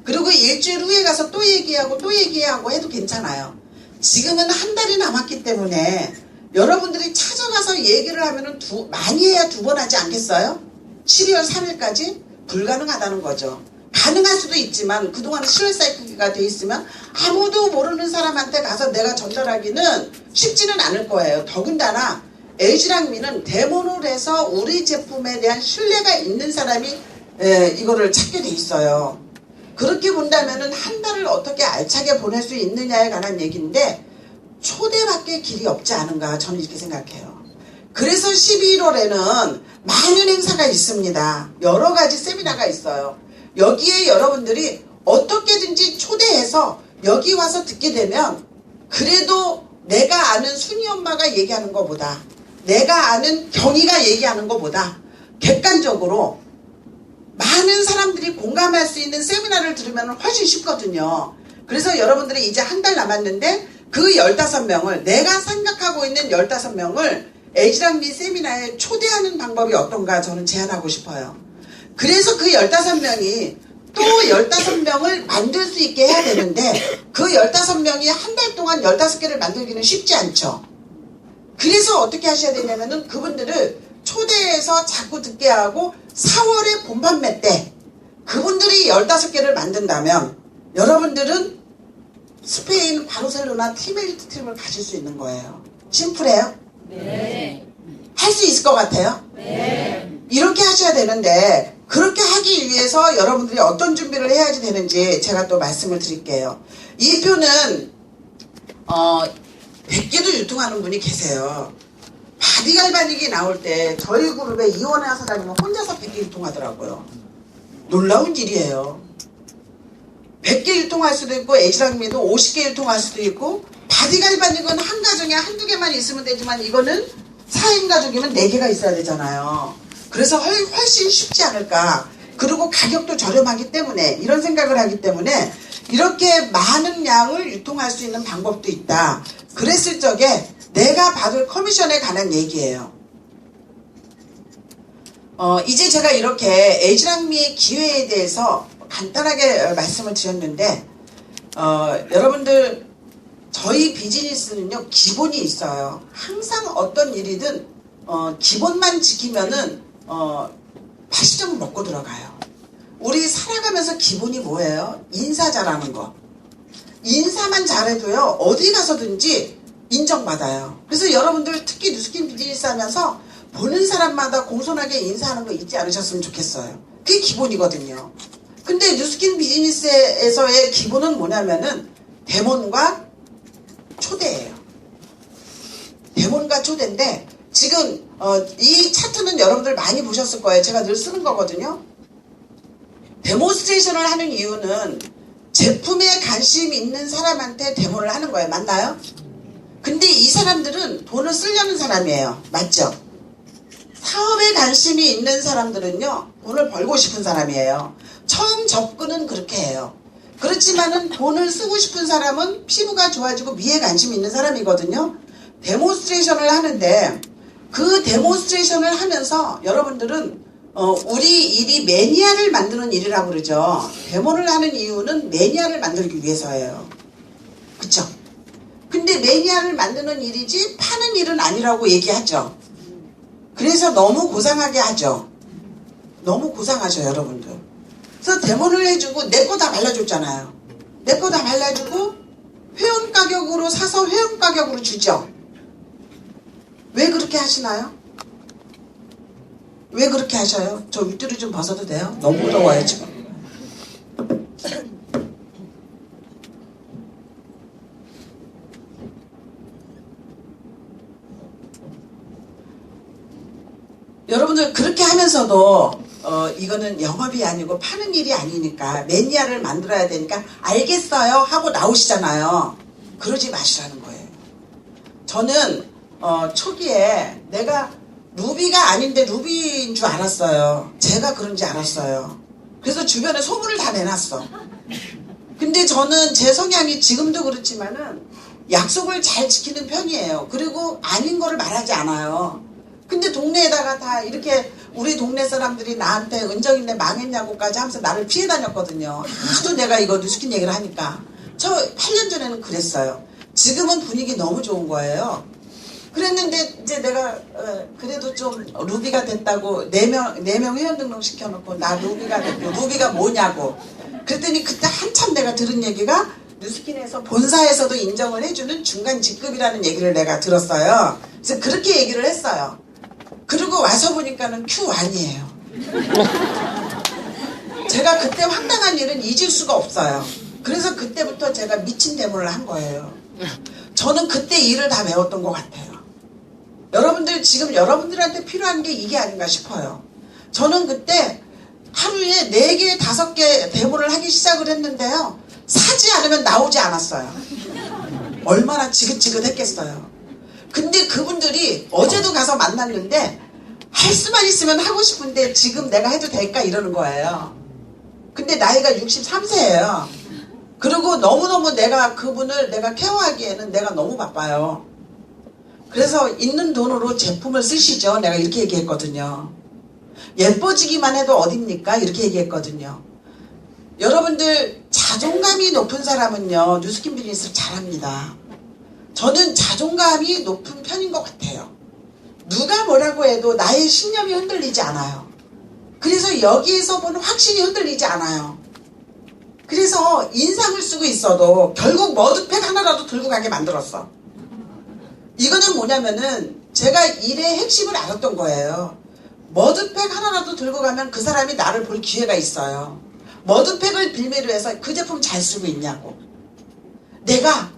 그리고 일주일 후에 가서 또 얘기하고 해도 괜찮아요. 지금은 한 달이 남았기 때문에 여러분들이 찾아가서 얘기를 하면은 많이 해야 2번 하지 않겠어요? 12월 3일까지 불가능하다는 거죠. 가능할 수도 있지만 그동안에 실외 사이클가 돼 있으면 아무도 모르는 사람한테 가서 내가 전달하기는 쉽지는 않을 거예요. 더군다나 LG랑미는 데모를 해서 우리 제품에 대한 신뢰가 있는 사람이 이거를 찾게 돼 있어요. 그렇게 본다면은 한 달을 어떻게 알차게 보낼 수 있느냐에 관한 얘기인데 초대밖에 길이 없지 않은가 저는 이렇게 생각해요. 그래서 11월에는 많은 행사가 있습니다. 여러 가지 세미나가 있어요. 여기에 여러분들이 어떻게든지 초대해서 여기 와서 듣게 되면 그래도 내가 아는 순이 엄마가 얘기하는 것보다 내가 아는 경희가 얘기하는 것보다 객관적으로 많은 사람들이 공감할 수 있는 세미나를 들으면 훨씬 쉽거든요. 그래서 여러분들이 이제 한 달 남았는데 그 15명을 내가 생각하고 있는 15명을 애지랑미 세미나에 초대하는 방법이 어떤가 저는 제안하고 싶어요. 그래서 그 15명이 또 15명을 만들 수 있게 해야 되는데 그 15명이 한 달 동안 15개를 만들기는 쉽지 않죠. 그래서 어떻게 하셔야 되냐면은 그분들을 초대해서 자꾸 듣게 하고 4월에 본판매 때 그분들이 15개를 만든다면 여러분들은 스페인 바르셀로나 팀엘리트 팀을 가질 수 있는 거예요. 심플해요? 네. 할 수 있을 것 같아요? 네. 이렇게 하셔야 되는데 그렇게 하기 위해서 여러분들이 어떤 준비를 해야지 되는지 제가 또 말씀을 드릴게요. 이 표는 100개도 유통하는 분이 계세요. 바디갈바닉이 나올 때 저희 그룹에 이원혜 사장님은 혼자서 100개 유통하더라고요. 놀라운 일이에요. 100개 유통할 수도 있고 애지랑미도 50개 유통할 수도 있고 바디갈바닉은 한 가정에 한두 개만 있으면 되지만 이거는 4인 가족이면 4개가 있어야 되잖아요. 그래서 훨씬 쉽지 않을까. 그리고 가격도 저렴하기 때문에 이런 생각을 하기 때문에 이렇게 많은 양을 유통할 수 있는 방법도 있다. 그랬을 적에 내가 받을 커미션에 관한 얘기예요. 이제 제가 이렇게 애지랑미의 기회에 대해서 간단하게 말씀을 드렸는데 여러분들 저희 비즈니스는요 기본이 있어요. 항상 어떤 일이든 기본만 지키면은 80점은 먹고 들어가요. 우리 살아가면서 기본이 뭐예요? 인사 잘하는 거. 인사만 잘해도요 어디 가서든지 인정받아요. 그래서 여러분들 특히 뉴스킨 비즈니스 하면서 보는 사람마다 공손하게 인사하는 거 잊지 않으셨으면 좋겠어요. 그게 기본이거든요. 근데 뉴스킨 비즈니스에서의 기본은 뭐냐면은 대본과 초대예요. 대본과 초대인데 지금 이 차트는 여러분들 많이 보셨을 거예요. 제가 늘 쓰는 거거든요. 데모스트레이션을 하는 이유는 제품에 관심 있는 사람한테 데모를 하는 거예요. 맞나요? 근데 이 사람들은 돈을 쓰려는 사람이에요. 맞죠? 사업에 관심이 있는 사람들은요 돈을 벌고 싶은 사람이에요. 처음 접근은 그렇게 해요. 그렇지만은 돈을 쓰고 싶은 사람은 피부가 좋아지고 미에 관심이 있는 사람이거든요. 데모스트레이션을 하는데 그 데모스트레이션을 하면서 여러분들은 우리 일이 매니아를 만드는 일이라고 그러죠. 데모를 하는 이유는 매니아를 만들기 위해서예요. 그쵸? 근데 매니아를 만드는 일이지 파는 일은 아니라고 얘기하죠. 그래서 너무 고상하게 하죠. 너무 고상하죠 여러분들. 그래서 데모를 해주고 내 거 다 발라줬잖아요. 내 거 다 발라주고 회원 가격으로 사서 회원 가격으로 주죠. 왜 그렇게 하시나요? 왜 그렇게 하셔요? 저 윗줄이 좀 벗어도 돼요? 너무 더워요 지금. 여러분들 그렇게 하면서도 이거는 영업이 아니고 파는 일이 아니니까 매니아를 만들어야 되니까 알겠어요 하고 나오시잖아요. 그러지 마시라는 거예요. 저는 초기에 내가 루비가 아닌데 루비인 줄 알았어요. 제가 그런지 알았어요. 그래서 주변에 소문을 다 내놨어. 근데 저는 제 성향이 지금도 그렇지만은 약속을 잘 지키는 편이에요. 그리고 아닌 거를 말하지 않아요. 근데 동네에다가 다 이렇게 우리 동네 사람들이 나한테 은정이네 망했냐고까지 하면서 나를 피해 다녔거든요. 하도 내가 이거 뉴스킨 얘기를 하니까. 저 8년 전에는 그랬어요. 지금은 분위기 너무 좋은 거예요. 그랬는데 이제 내가 그래도 좀 루비가 됐다고 4명 회원 등록 시켜놓고 나 루비가 됐고 루비가 뭐냐고. 그랬더니 그때 한참 내가 들은 얘기가 뉴스킨에서 본사에서도 인정을 해주는 중간 직급이라는 얘기를 내가 들었어요. 그래서 그렇게 얘기를 했어요. 그리고 와서 보니까는 Q1이에요. 제가 그때 황당한 일은 잊을 수가 없어요. 그래서 그때부터 제가 미친 데모를 한 거예요. 저는 그때 일을 다 배웠던 것 같아요. 여러분들 지금 여러분들한테 필요한 게 이게 아닌가 싶어요. 저는 그때 하루에 4개, 5개 데모를 하기 시작을 했는데요. 사지 않으면 나오지 않았어요. 얼마나 지긋지긋했겠어요. 근데 그분들이 어제도 가서 만났는데 할 수만 있으면 하고 싶은데 지금 내가 해도 될까 이러는 거예요. 근데 나이가 63세예요. 그리고 너무너무 내가 그분을 내가 케어하기에는 내가 너무 바빠요. 그래서 있는 돈으로 제품을 쓰시죠. 내가 이렇게 얘기했거든요. 예뻐지기만 해도 어딥니까? 이렇게 얘기했거든요. 여러분들 자존감이 높은 사람은요. 뉴스킨 비즈니스를 잘합니다. 저는 자존감이 높은 편인 것 같아요. 누가 뭐라고 해도 나의 신념이 흔들리지 않아요. 그래서 여기에서 보는 확신이 흔들리지 않아요. 그래서 인상을 쓰고 있어도 결국 머드팩 하나라도 들고 가게 만들었어. 이거는 뭐냐면은 제가 일의 핵심을 알았던 거예요. 머드팩 하나라도 들고 가면 그 사람이 나를 볼 기회가 있어요. 머드팩을 빌미로 해서 그 제품 잘 쓰고 있냐고. 내가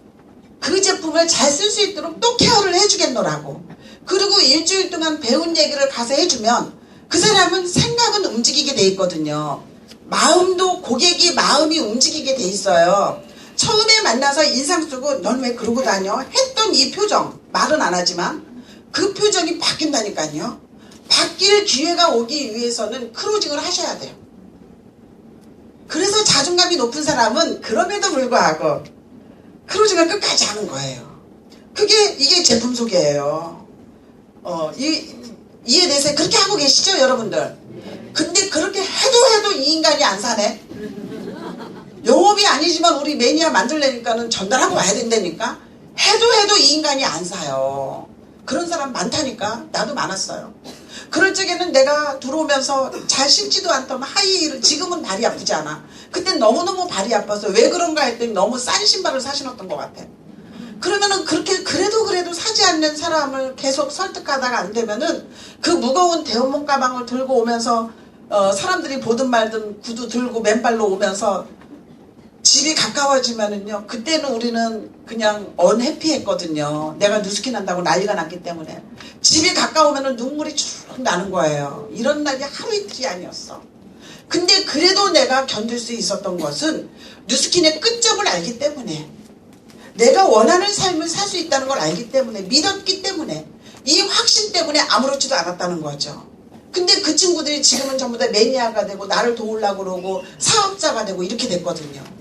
그 제품을 잘 쓸 수 있도록 또 케어를 해주겠노라고. 그리고 일주일 동안 배운 얘기를 가서 해주면 그 사람은 생각은 움직이게 돼 있거든요. 마음도 고객이 마음이 움직이게 돼 있어요. 처음에 만나서 인상 쓰고 넌 왜 그러고 다녀? 했던 이 표정, 말은 안 하지만 그 표정이 바뀐다니까요. 바뀔 기회가 오기 위해서는 크로징을 하셔야 돼요. 그래서 자존감이 높은 사람은 그럼에도 불구하고 크로징을 끝까지 하는 거예요. 이게 제품 소개예요. 이해되세요? 그렇게 하고 계시죠, 여러분들? 근데 그렇게 해도 이 인간이 안 사네? 영업이 아니지만 우리 매니아 만들려니까는 전달하고 와야 된다니까? 해도 이 인간이 안 사요. 그런 사람 많다니까? 나도 많았어요. 그럴 적에는 내가 들어오면서 잘 신지도 않던 하이힐을 지금은 발이 아프지 않아. 그때 너무너무 발이 아파서 왜 그런가 했더니 너무 싼 신발을 사신었던 것 같아. 그러면은 그렇게 그래도 사지 않는 사람을 계속 설득하다가 안 되면은 그 무거운 대원목 가방을 들고 오면서 사람들이 보든 말든 구두 들고 맨발로 오면서 집이 가까워지면은요, 그때는 우리는 그냥 언해피했거든요. 내가 뉴스킨 한다고 난리가 났기 때문에. 집이 가까우면은 눈물이 쭉 나는 거예요. 이런 날이 하루 이틀이 아니었어. 근데 그래도 내가 견딜 수 있었던 것은 뉴스킨의 끝점을 알기 때문에, 내가 원하는 삶을 살 수 있다는 걸 알기 때문에, 믿었기 때문에, 이 확신 때문에 아무렇지도 않았다는 거죠. 근데 그 친구들이 지금은 전부 다 매니아가 되고 나를 도우려고 그러고 사업자가 되고 이렇게 됐거든요.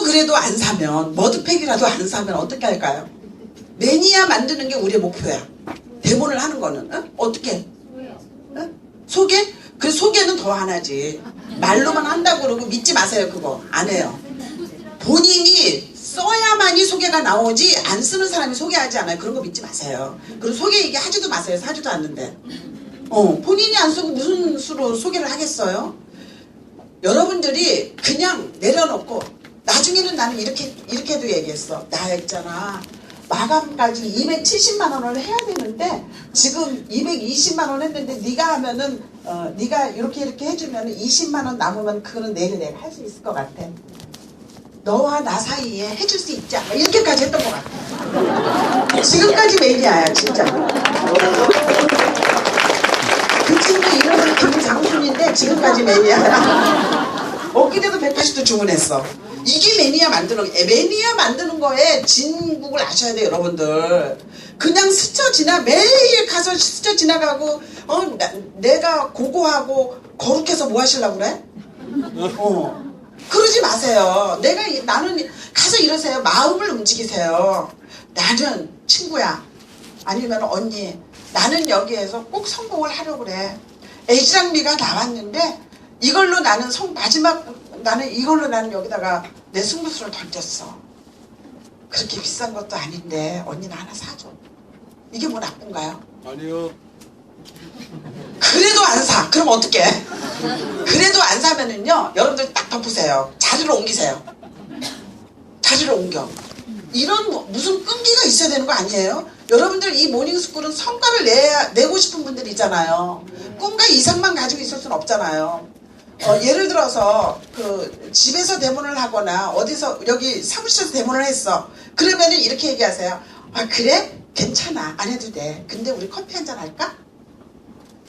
그래도 안 사면, 머드팩이라도 안 사면 어떻게 할까요? 매니아 만드는 게 우리의 목표야. 데모를 하는 거는. 어떻게? 소개? 그 소개는 더 안 하지. 말로만 한다고 그러고 믿지 마세요. 그거 안 해요. 본인이 써야만이 소개가 나오지 안 쓰는 사람이 소개하지 않아요. 그런 거 믿지 마세요. 그리고 소개 얘기 하지도 마세요. 사지도 않는데. 본인이 안 쓰고 무슨 수로 소개를 하겠어요? 여러분들이 그냥 내려놓고, 나중에는 나는 이렇게도 얘기했어. 나 있잖아, 마감까지 270만 원을 해야 되는데 지금 220만 원 했는데 네가 하면은 네가 이렇게 해주면 20만 원 남으면 그거는 내일 내가 할 수 있을 것 같아. 너와 나 사이에 해줄 수 있지 않아? 이렇게까지 했던 것 같아. 지금까지 매니아야 진짜. 그 친구 이름은 김장순인데 지금까지 매니아야. 엊그제도 180도 주문했어. 이게 매니아 만드는 거예요. 매니아 만드는 거에 진국을 아셔야 돼요, 여러분들. 그냥 스쳐 매일 가서 스쳐 지나가고 내가 고고하고 거룩해서 뭐 하시려고 그래? 그러지 마세요. 나는 가서 이러세요. 마음을 움직이세요. 나는 친구야, 아니면 언니, 나는 여기에서 꼭 성공을 하려고 그래. 애지랑미가 나왔는데 이걸로 나는 나는 여기다가 내 승부수를 던졌어. 그렇게 비싼 것도 아닌데 언니는 하나 사줘. 이게 뭐 나쁜가요? 아니요. 그래도 안 사. 그럼 어떡해? 그래도 안 사면은요, 여러분들 딱 덮으세요. 자리를 옮기세요. 자리를 옮겨. 이런 무슨 끈기가 있어야 되는 거 아니에요? 여러분들 이 모닝스쿨은 성과를 내고 싶은 분들이 있잖아요. 꿈과 이상만 가지고 있을 수는 없잖아요. 예를 들어서 집에서 대모를 하거나 어디서 여기 사무실에서 대모를 했어. 그러면은 이렇게 얘기하세요. 아, 그래? 괜찮아. 안 해도 돼. 근데 우리 커피 한잔 할까?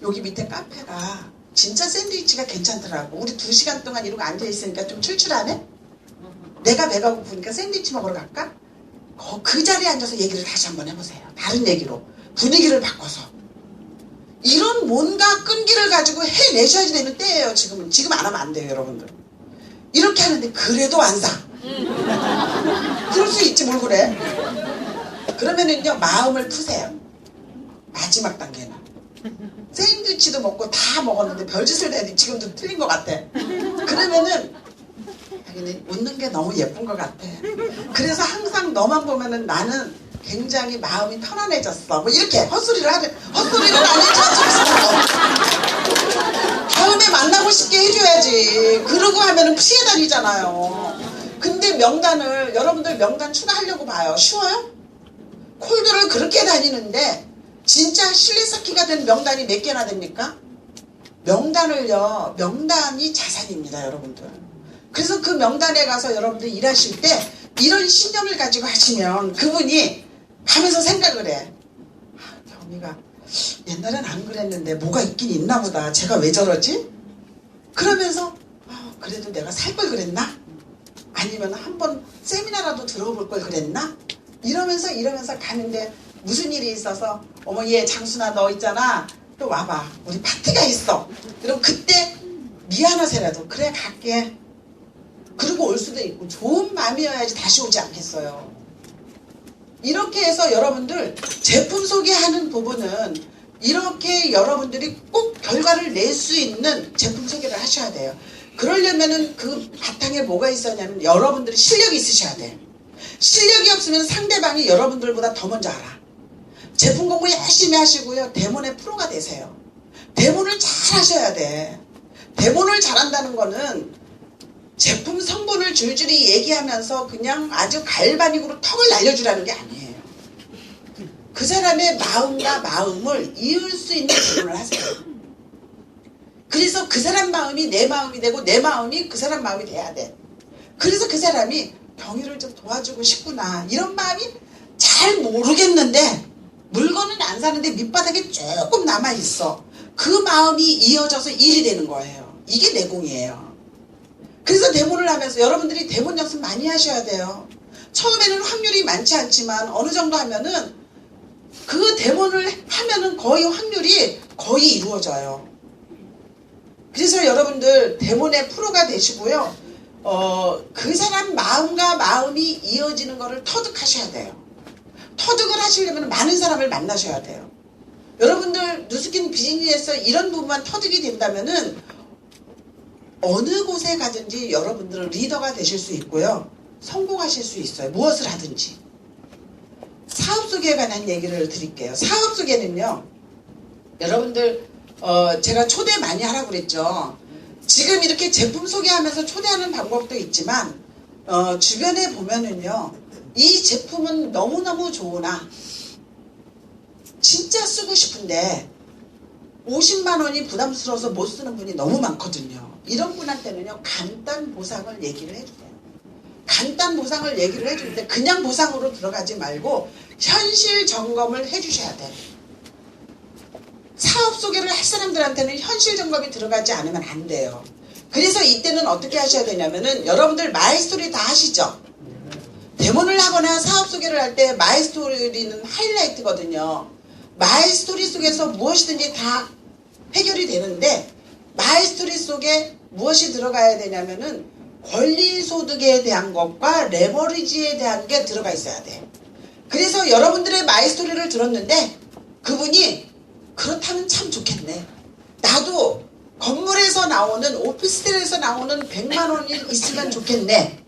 여기 밑에 카페가 진짜 샌드위치가 괜찮더라고. 우리 2시간 동안 이러고 앉아있으니까 좀 출출하네? 내가 배가 고프니까 샌드위치 먹으러 갈까? 그 자리에 앉아서 얘기를 다시 한번 해보세요. 다른 얘기로. 분위기를 바꿔서. 이런 뭔가 끈기를 가지고 해내셔야지 되는 때예요, 지금은. 지금 안 하면 안 돼요, 여러분들. 이렇게 하는데 그래도 안 사. 그럴 수 있지, 뭘 그래. 그러면은요, 마음을 푸세요. 마지막 단계는. 샌드위치도 먹고 다 먹었는데 별짓을 해도 지금도 틀린 것 같아. 그러면은 웃는 게 너무 예쁜 것 같아. 그래서 항상 너만 보면은 나는 굉장히 마음이 편안해졌어. 뭐 이렇게 헛소리를 안 해줘. 다음에 만나고 싶게 해줘야지. 그러고 하면은 피해 다니잖아요. 근데 여러분들 명단 추가하려고 봐요. 쉬워요? 콜드를 그렇게 다니는데 진짜 실내 쌓기가 된 명단이 몇 개나 됩니까? 명단이 자산입니다, 여러분들. 그래서 그 명단에 가서 여러분들 일하실 때 이런 신념을 가지고 하시면 그분이 가면서 생각을 해. 언니가 옛날엔 안 그랬는데 뭐가 있긴 있나 보다. 제가 왜 저러지? 그러면서 그래도 내가 살 걸 그랬나? 아니면 한번 세미나라도 들어볼 걸 그랬나? 이러면서 가는데 무슨 일이 있어서 어머 얘 장순아 너 있잖아. 또 와봐. 우리 파티가 있어. 그럼 그때 미안해서라도 그래 갈게. 그리고 올 수도 있고 좋은 마음이어야지 다시 오지 않겠어요. 이렇게 해서 여러분들 제품 소개하는 부분은 이렇게 여러분들이 꼭 결과를 낼 수 있는 제품 소개를 하셔야 돼요. 그러려면은 그 바탕에 뭐가 있었냐면 여러분들이 실력이 있으셔야 돼. 실력이 없으면 상대방이 여러분들보다 더 먼저 알아. 제품 공부 열심히 하시고요. 데모의 프로가 되세요. 데모를 잘 하셔야 돼. 데모를 잘한다는 거는 제품 성분을 줄줄이 얘기하면서 그냥 아주 갈바닉으로 턱을 날려주라는 게 아니에요. 그 사람의 마음과 마음을 이을 수 있는 부분을 하세요. 그래서 그 사람 마음이 내 마음이 되고 내 마음이 그 사람 마음이 돼야 돼. 그래서 그 사람이 경희를 좀 도와주고 싶구나 이런 마음이 잘 모르겠는데 물건은 안 사는데 밑바닥에 조금 남아있어. 그 마음이 이어져서 일이 되는 거예요. 이게 내공이에요. 그래서 데모를 하면서 여러분들이 데모 연습 많이 하셔야 돼요. 처음에는 확률이 많지 않지만 어느 정도 하면은 그 데모를 하면은 거의 확률이 거의 이루어져요. 그래서 여러분들 데모의 프로가 되시고요. 그 사람 마음과 마음이 이어지는 거를 터득하셔야 돼요. 터득을 하시려면 많은 사람을 만나셔야 돼요. 여러분들 누스킨 비즈니스에서 이런 부분만 터득이 된다면은 어느 곳에 가든지 여러분들은 리더가 되실 수 있고요. 성공하실 수 있어요. 무엇을 하든지. 사업 소개에 관한 얘기를 드릴게요. 사업 소개는요. 여러분들 제가 초대 많이 하라고 그랬죠. 지금 이렇게 제품 소개하면서 초대하는 방법도 있지만 주변에 보면은요. 이 제품은 너무너무 좋으나 진짜 쓰고 싶은데 50만 원이 부담스러워서 못 쓰는 분이 너무 많거든요. 이런 분한테는요. 간단 보상을 얘기를 해주세요. 간단 보상을 얘기를 해주는데 그냥 보상으로 들어가지 말고 현실 점검을 해주셔야 돼요. 사업 소개를 할 사람들한테는 현실 점검이 들어가지 않으면 안 돼요. 그래서 이때는 어떻게 하셔야 되냐면은 여러분들 마이스토리 다 하시죠? 데모를 하거나 사업 소개를 할 때 마이스토리는 하이라이트거든요. 마이스토리 속에서 무엇이든지 다 해결이 되는데 마이스토리 속에 무엇이 들어가야 되냐면은 권리소득에 대한 것과 레버리지에 대한 게 들어가 있어야 돼. 그래서 여러분들의 마이스토리를 들었는데 그분이 그렇다면 참 좋겠네. 나도 건물에서 나오는 오피스텔에서 나오는 100만 원이 있으면 좋겠네.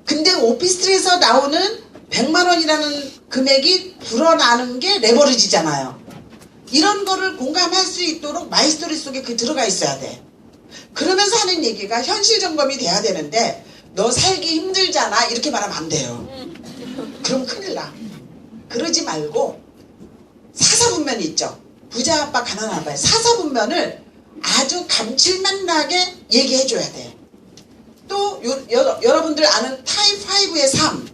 근데 오피스텔에서 나오는 100만 원이라는 금액이 불어나는 게 레버리지잖아요. 이런 거를 공감할 수 있도록 마이스토리 속에 그 들어가 있어야 돼. 그러면서 하는 얘기가 현실 점검이 돼야 되는데 너 살기 힘들잖아 이렇게 말하면 안 돼요. 그럼 큰일 나. 그러지 말고 사사분면 있죠. 부자 아빠 가난한 아빠의 사사분면을 아주 감칠맛 나게 얘기해 줘야 돼. 또 여러분들 아는 타입 5의 삶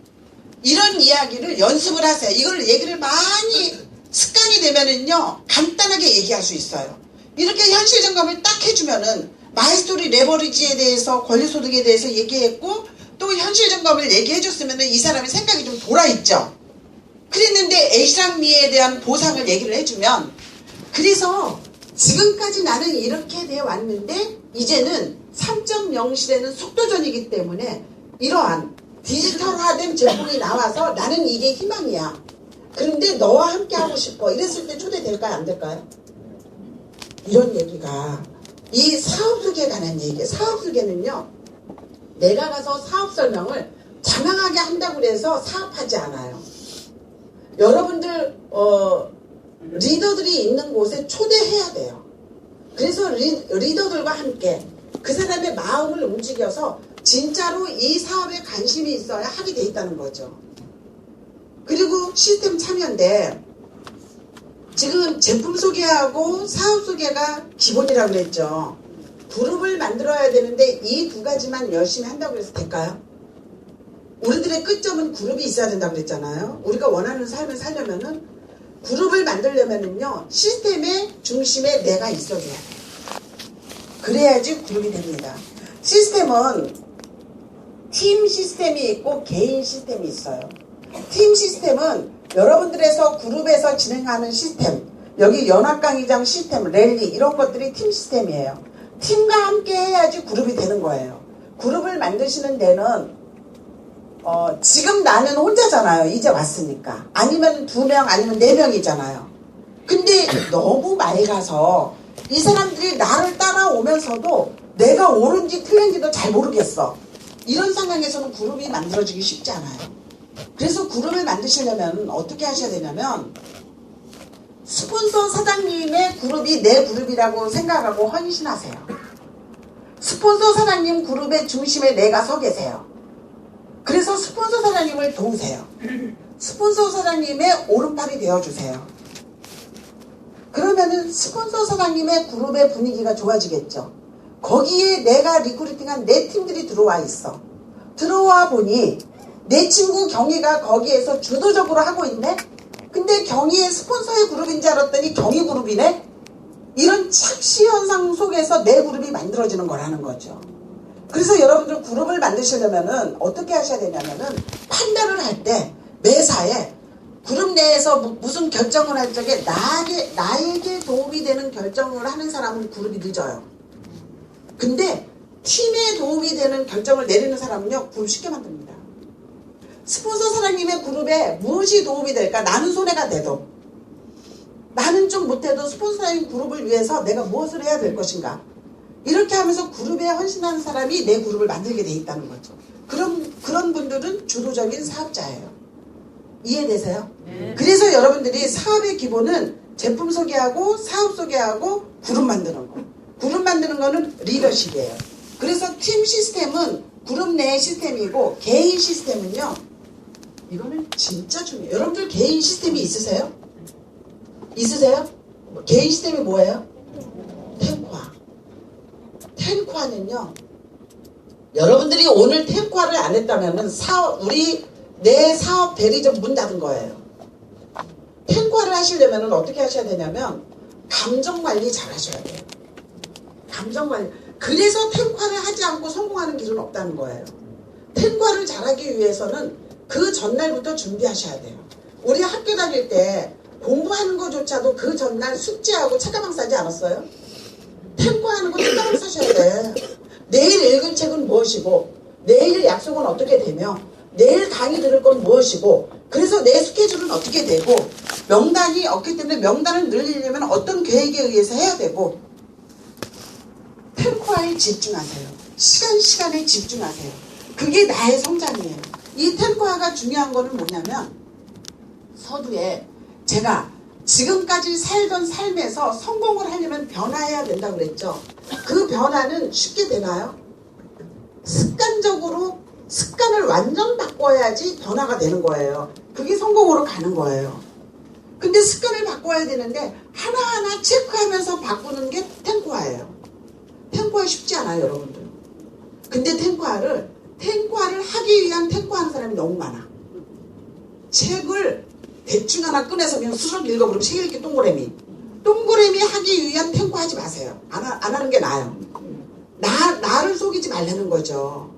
이런 이야기를 연습을 하세요. 이걸 얘기를 많이 습관이 되면은요 간단하게 얘기할 수 있어요. 이렇게 현실 점검을 딱 해주면은 마이스토리 레버리지에 대해서 권리소득에 대해서 얘기했고 또 현실 점검을 얘기해 줬으면은 이 사람의 생각이 좀 돌아있죠. 그랬는데 A랑 B에 대한 보상을 얘기를 해주면 그래서 지금까지 나는 이렇게 돼 왔는데 이제는 3.0 시대는 속도전이기 때문에 이러한 디지털화된 제품이 나와서 나는 이게 희망이야. 그런데 너와 함께 하고 싶어. 이랬을 때 초대될까요? 안 될까요? 이런 얘기가 이 사업소개에 관한 얘기예요. 사업소개는요. 내가 가서 사업 설명을 장황하게 한다고 해서 사업하지 않아요. 여러분들 리더들이 있는 곳에 초대해야 돼요. 그래서 리더들과 함께 그 사람의 마음을 움직여서 진짜로 이 사업에 관심이 있어야 하게 돼 있다는 거죠. 그리고 시스템 참여인데 지금 제품 소개하고 사업 소개가 기본이라고 그랬죠. 그룹을 만들어야 되는데 이 두 가지만 열심히 한다고 해서 될까요? 우리들의 끝점은 그룹이 있어야 된다고 그랬잖아요. 우리가 원하는 삶을 살려면은 그룹을 만들려면은요 시스템의 중심에 내가 있어줘야 돼요. 그래야지 그룹이 됩니다. 시스템은 팀 시스템이 있고 개인 시스템이 있어요. 팀 시스템은 여러분들에서 그룹에서 진행하는 시스템, 여기 연합강의장 시스템, 랠리 이런 것들이 팀 시스템이에요. 팀과 함께 해야지 그룹이 되는 거예요. 그룹을 만드시는 데는 지금 나는 혼자잖아요. 이제 왔으니까. 아니면 2명 아니면 4명이잖아요. 근데 너무 맑아서 이 사람들이 나를 따라오면서도 내가 옳은지 틀린지도 잘 모르겠어. 이런 상황에서는 그룹이 만들어지기 쉽지 않아요. 그래서 그룹을 만드시려면 어떻게 하셔야 되냐면 스폰서 사장님의 그룹이 내 그룹이라고 생각하고 헌신하세요. 스폰서 사장님 그룹의 중심에 내가 서 계세요. 그래서 스폰서 사장님을 도우세요. 스폰서 사장님의 오른팔이 되어주세요. 그러면은 스폰서 사장님의 그룹의 분위기가 좋아지겠죠. 거기에 내가 리크루팅한 내 팀들이 들어와 있어. 들어와 보니 내 친구 경희가 거기에서 주도적으로 하고 있네? 근데 경희의 스폰서의 그룹인 줄 알았더니 경희 그룹이네? 이런 착시 현상 속에서 내 그룹이 만들어지는 거라는 거죠. 그래서 여러분들 그룹을 만드시려면은 어떻게 하셔야 되냐면은 판단을 할 때 매사에 그룹 내에서 무슨 결정을 할 적에 나에게 도움이 되는 결정을 하는 사람은 그룹이 늦어요. 근데 팀에 도움이 되는 결정을 내리는 사람은요 그룹 쉽게 만듭니다. 스폰서 사장님의 그룹에 무엇이 도움이 될까? 나는 손해가 돼도 나는 좀 못해도 스폰서 사장님 그룹을 위해서 내가 무엇을 해야 될 것인가? 이렇게 하면서 그룹에 헌신하는 사람이 내 그룹을 만들게 돼 있다는 거죠. 그런 분들은 주도적인 사업자예요. 이해되세요? 네. 그래서 여러분들이 사업의 기본은 제품 소개하고 사업 소개하고 그룹 만드는 거. 그룹 만드는 거는 리더십이에요. 그래서 팀 시스템은 그룹 내의 시스템이고 개인 시스템은요. 이거는 진짜 중요해요. 여러분들 개인 시스템이 있으세요? 있으세요? 개인 시스템이 뭐예요? 탱화. 탱화는요. 여러분들이 오늘 탱화를 안 했다면은 내 사업 대리점 문 닫은 거예요. 탱화를 하시려면 어떻게 하셔야 되냐면 감정 관리 잘 하셔야 돼요. 감정 관리. 그래서 탱과를 하지 않고 성공하는 길은 없다는 거예요. 탱과를 잘하기 위해서는 그 전날부터 준비하셔야 돼요. 우리 학교 다닐 때 공부하는 것조차도 그 전날 숙제하고 책가방 싸지 않았어요? 탱과하는 거 책가방 사셔야 돼. 내일 읽을 책은 무엇이고, 내일 약속은 어떻게 되며, 내일 강의 들을 건 무엇이고, 그래서 내 스케줄은 어떻게 되고, 명단이 없기 때문에 명단을 늘리려면 어떤 계획에 의해서 해야 되고, 탱과에 집중하세요. 시간에 집중하세요. 그게 나의 성장이에요. 이 탱과가 중요한 거는 뭐냐면, 서두에 제가 지금까지 살던 삶에서 성공을 하려면 변화해야 된다고 그랬죠. 그 변화는 쉽게 되나요? 습관적으로 습관을 완전 바꿔야지 변화가 되는 거예요. 그게 성공으로 가는 거예요. 근데 습관을 바꿔야 되는데 하나하나 체크하면서 바꾸는 게 탱과예요. 탱과 쉽지 않아요, 여러분들. 근데 탱과를 하기 위한 탱과하는 사람이 너무 많아. 책을 대충 하나 꺼내서 그냥 수석 읽어버리면 책 읽기 동그라미 하기 위한 탱과 하지 마세요. 안 하는 게 나아요. 나를 속이지 말라는 거죠.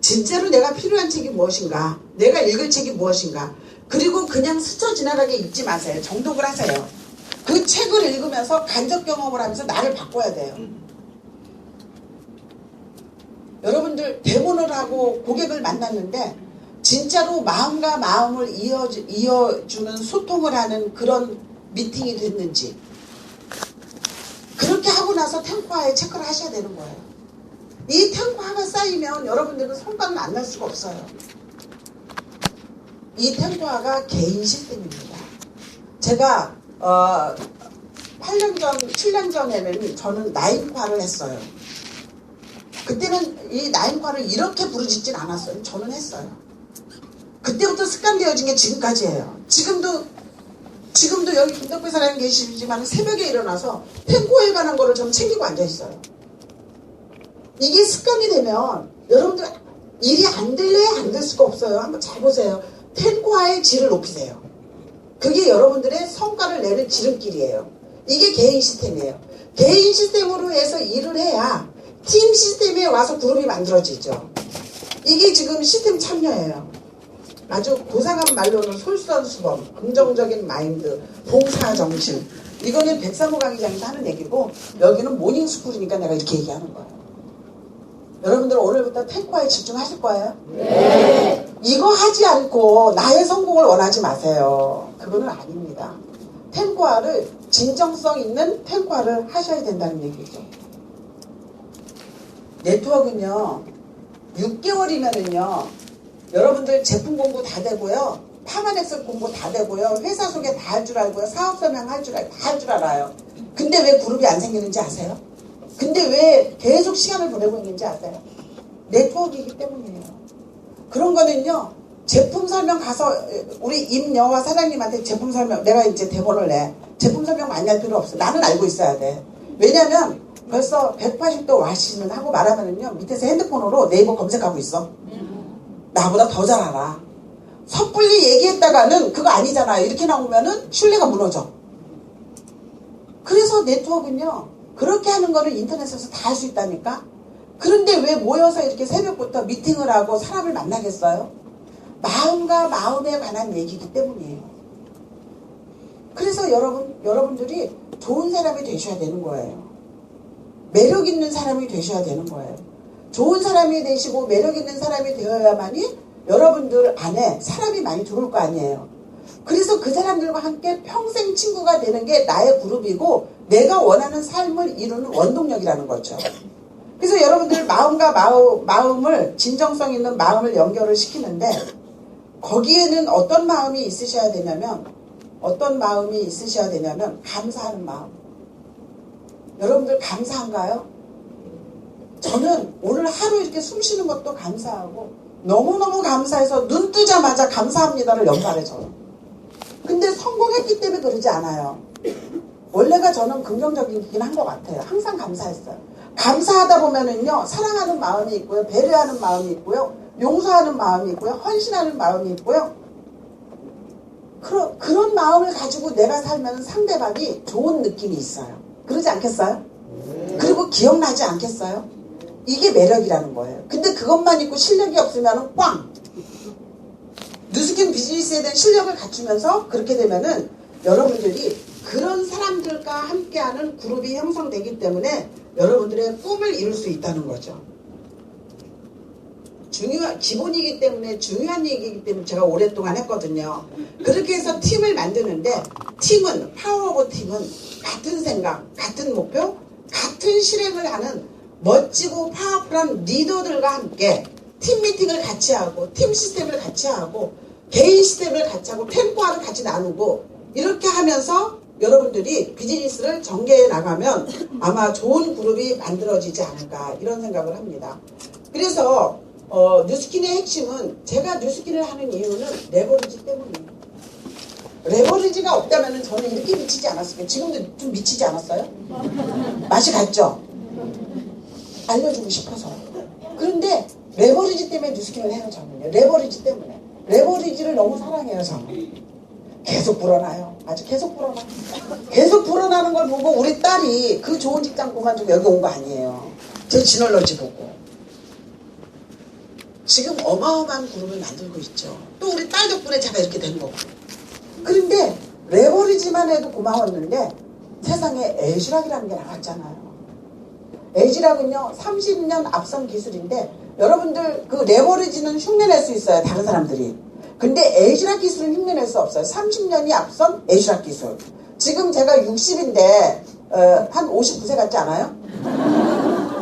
진짜로 내가 필요한 책이 무엇인가, 내가 읽을 책이 무엇인가, 그리고 그냥 스쳐 지나가게 읽지 마세요. 정독을 하세요. 그 책을 읽으면서 간접 경험을 하면서 나를 바꿔야 돼요. 여러분들 대본을 하고 고객을 만났는데 진짜로 마음과 마음을 이어주는 소통을 하는 그런 미팅이 됐는지, 그렇게 하고 나서 탱과에 체크를 하셔야 되는 거예요. 이 탱과가 쌓이면 여러분들은 성과는 안 날 수가 없어요. 이 탱과가 개인 시스템입니다. 제가 8년 전, 7년 전에는 저는 나인과를 했어요. 그때는 이 나인과를 이렇게 부르짖진 않았어요. 저는 했어요. 그때부터 습관되어진 게 지금까지예요. 지금도 여기 김덕배 사장님 계시지만 새벽에 일어나서 탱고에 관한 거를 좀 챙기고 앉아있어요. 이게 습관이 되면 여러분들 일이 안 될래야 안 될 수가 없어요. 한번 잘 보세요. 탱고의 질을 높이세요. 그게 여러분들의 성과를 내는 지름길이에요. 이게 개인 시스템이에요. 개인 시스템으로 해서 일을 해야 팀 시스템에 와서 그룹이 만들어지죠. 이게 지금 시스템 참여예요. 아주 고상한 말로는 솔선수범, 긍정적인 마인드, 봉사정신. 이거는 백사모 강의장에서 하는 얘기고, 여기는 모닝스쿨이니까 내가 이렇게 얘기하는 거예요. 여러분들 오늘부터 탱과에 집중하실 거예요? 네. 이거 하지 않고 나의 성공을 원하지 마세요. 그거는 아닙니다. 탱과를, 진정성 있는 탱과를 하셔야 된다는 얘기죠. 네트워크는요, 6개월이면은요, 여러분들 제품 공부 다 되고요, 파마넥스 공부 다 되고요, 회사 소개 다 할 줄 알고요, 사업 설명 다 할 줄 알아요. 근데 왜 그룹이 안 생기는지 아세요? 근데 왜 계속 시간을 보내고 있는지 아세요? 네트워크이기 때문이에요. 그런 거는요, 제품 설명 가서 우리 임여화 사장님한테 제품 설명, 내가 이제 대본을 내. 제품 설명 많이 할 필요 없어. 나는 알고 있어야 돼. 왜냐면 벌써 180도 와시는 하고 말하면은요, 밑에서 핸드폰으로 네이버 검색하고 있어. 나보다 더 잘 알아. 섣불리 얘기했다가는 그거 아니잖아요. 이렇게 나오면은 신뢰가 무너져. 그래서 네트워크는요, 그렇게 하는 거를 인터넷에서 다 할 수 있다니까. 그런데 왜 모여서 이렇게 새벽부터 미팅을 하고 사람을 만나겠어요? 마음과 마음에 관한 얘기이기 때문이에요. 그래서 여러분들이 좋은 사람이 되셔야 되는 거예요. 매력 있는 사람이 되셔야 되는 거예요. 좋은 사람이 되시고 매력 있는 사람이 되어야만이 여러분들 안에 사람이 많이 들어올 거 아니에요. 그래서 그 사람들과 함께 평생 친구가 되는 게 나의 그룹이고 내가 원하는 삶을 이루는 원동력이라는 거죠. 그래서 여러분들 마음과 마음을, 진정성 있는 마음을 연결을 시키는데, 거기에는 어떤 마음이 있으셔야 되냐면 감사하는 마음. 여러분들 감사한가요? 저는 오늘 하루 이렇게 숨 쉬는 것도 감사하고 너무너무 감사해서 눈 뜨자마자 감사합니다를 연말해 저는. 근데 성공했기 때문에 그러지 않아요. 원래가 저는 긍정적이긴 한 것 같아요. 항상 감사했어요. 감사하다 보면은요, 사랑하는 마음이 있고요, 배려하는 마음이 있고요, 용서하는 마음이 있고요, 헌신하는 마음이 있고요. 그런 마음을 가지고 내가 살면 상대방이 좋은 느낌이 있어요. 그러지 않겠어요? 그리고 기억나지 않겠어요? 이게 매력이라는 거예요. 근데 그것만 있고 실력이 없으면 꽝! 뉴스킨 비즈니스에 대한 실력을 갖추면서 그렇게 되면은 여러분들이 그런 사람들과 함께하는 그룹이 형성되기 때문에 여러분들의 꿈을 이룰 수 있다는 거죠. 기본이기 때문에 중요한 얘기이기 때문에 제가 오랫동안 했거든요. 그렇게 해서 팀을 만드는데 팀은 파워 오브 팀은 같은 생각, 같은 목표, 같은 실행을 하는 멋지고 파워풀한 리더들과 함께 팀 미팅을 같이 하고 팀 시스템을 같이 하고 개인 시스템을 같이 하고 템포화를 같이 나누고 이렇게 하면서 여러분들이 비즈니스를 전개해 나가면 아마 좋은 그룹이 만들어지지 않을까 이런 생각을 합니다. 그래서 뉴스킨의 핵심은 제가 뉴스킨을 하는 이유는 레버리지 때문이에요. 레버리지가 없다면 저는 이렇게 미치지 않았을게요. 지금도 좀 미치지 않았어요? 맛이 갔죠? 알려주고 싶어서. 그런데 레버리지 때문에 뉴스킨을 해요. 저는요. 레버리지 때문에. 레버리지를 너무 사랑해요. 저는. 계속 불어나요. 아주 계속 불어나. 계속 불어나는 걸 보고 우리 딸이 그 좋은 직장 그만두고 여기 온 거 아니에요. 제 지널러지 보고. 지금 어마어마한 그룹을 만들고 있죠. 또 우리 딸 덕분에 제가 이렇게 된 거고. 그런데 레버리지만 해도 고마웠는데 세상에 에이지락이라는 게 나왔잖아요. 에이지락은요 30년 앞선 기술인데 여러분들 그 레버리지는 흉내낼 수 있어요. 다른 사람들이. 근데 에이지락 기술은 흉내낼 수 없어요. 30년이 앞선 에이지락 기술. 지금 제가 60인데 한 59세 같지 않아요?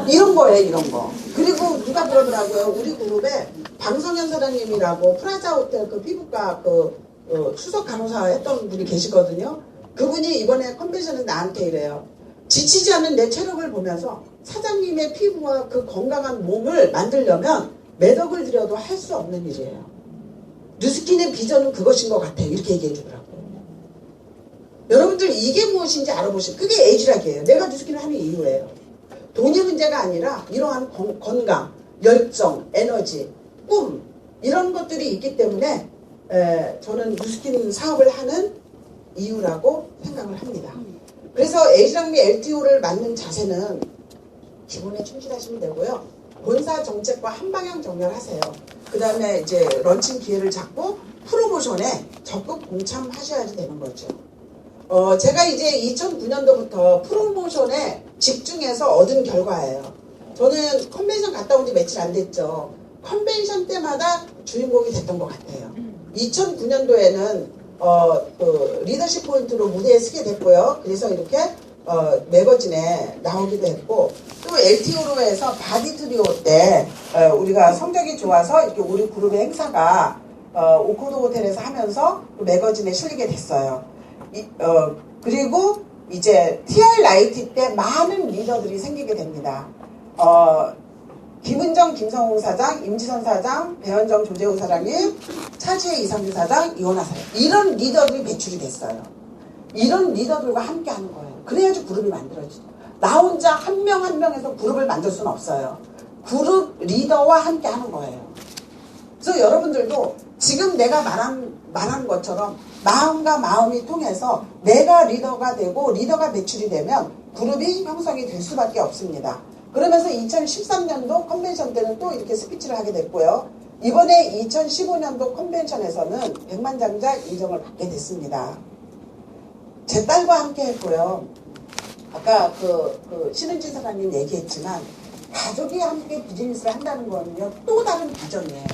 이런 거예요. 이런 거. 그리고 누가 그러더라고요. 우리 그룹에 방성현 사장님이라고 프라자 호텔 그 피부과 수석 간호사 했던 분이 계시거든요. 그분이 이번에 컨벤션에 나한테 이래요. 지치지 않는 내 체력을 보면서 사장님의 피부와 그 건강한 몸을 만들려면 몇 억을 들여도 할 수 없는 일이에요. 뉴스킨의 비전은 그것인 것 같아요. 이렇게 얘기해 주더라고요. 여러분들 이게 무엇인지 알아보시면 그게 에이지락이에요. 내가 뉴스킨을 하는 이유예요. 돈이 문제가 아니라 이러한 건강, 열정, 에너지, 꿈 이런 것들이 있기 때문에 저는 뉴스킨 사업을 하는 이유라고 생각을 합니다. 그래서 에이지락 및 LTO를 맡는 자세는 기본에 충실하시면 되고요. 본사 정책과 한방향 정렬하세요. 그 다음에 이제 런칭 기회를 잡고 프로모션에 적극 동참하셔야지 되는 거죠. 제가 이제 2009년도부터 프로모션에 집중해서 얻은 결과예요. 저는 컨벤션 갔다 온 지 며칠 안 됐죠. 컨벤션 때마다 주인공이 됐던 것 같아요. 2009년도에는 그 리더십 포인트로 무대에 서게 됐고요. 그래서 이렇게 매거진에 나오기도 했고 또 LTO로 해서 바디 트리오 때 우리가 성적이 좋아서 이렇게 우리 그룹의 행사가 오코도 호텔에서 하면서 매거진에 실리게 됐어요. 그리고 이제 TR 라이트 때 많은 리더들이 생기게 됩니다. 김은정, 김성웅 사장, 임지선 사장, 배현정, 조재호 사장님, 차지혜, 이상규 사장, 이원하 사장 이런 리더들이 배출이 됐어요. 이런 리더들과 함께 하는 거예요. 그래야지 그룹이 만들어지죠. 나 혼자 한 명 한 명에서 그룹을 만들 수는 없어요. 그룹 리더와 함께 하는 거예요. 그래서 여러분들도 지금 내가 말한 것처럼 마음과 마음이 통해서 내가 리더가 되고 리더가 배출이 되면 그룹이 형성이 될 수밖에 없습니다. 그러면서 2013년도 컨벤션 때는 또 이렇게 스피치를 하게 됐고요. 이번에 2015년도 컨벤션에서는 백만장자 인정을 받게 됐습니다. 제 딸과 함께 했고요. 아까 신은진 사장님 얘기했지만 가족이 함께 비즈니스를 한다는 거는요 또 다른 비전이에요.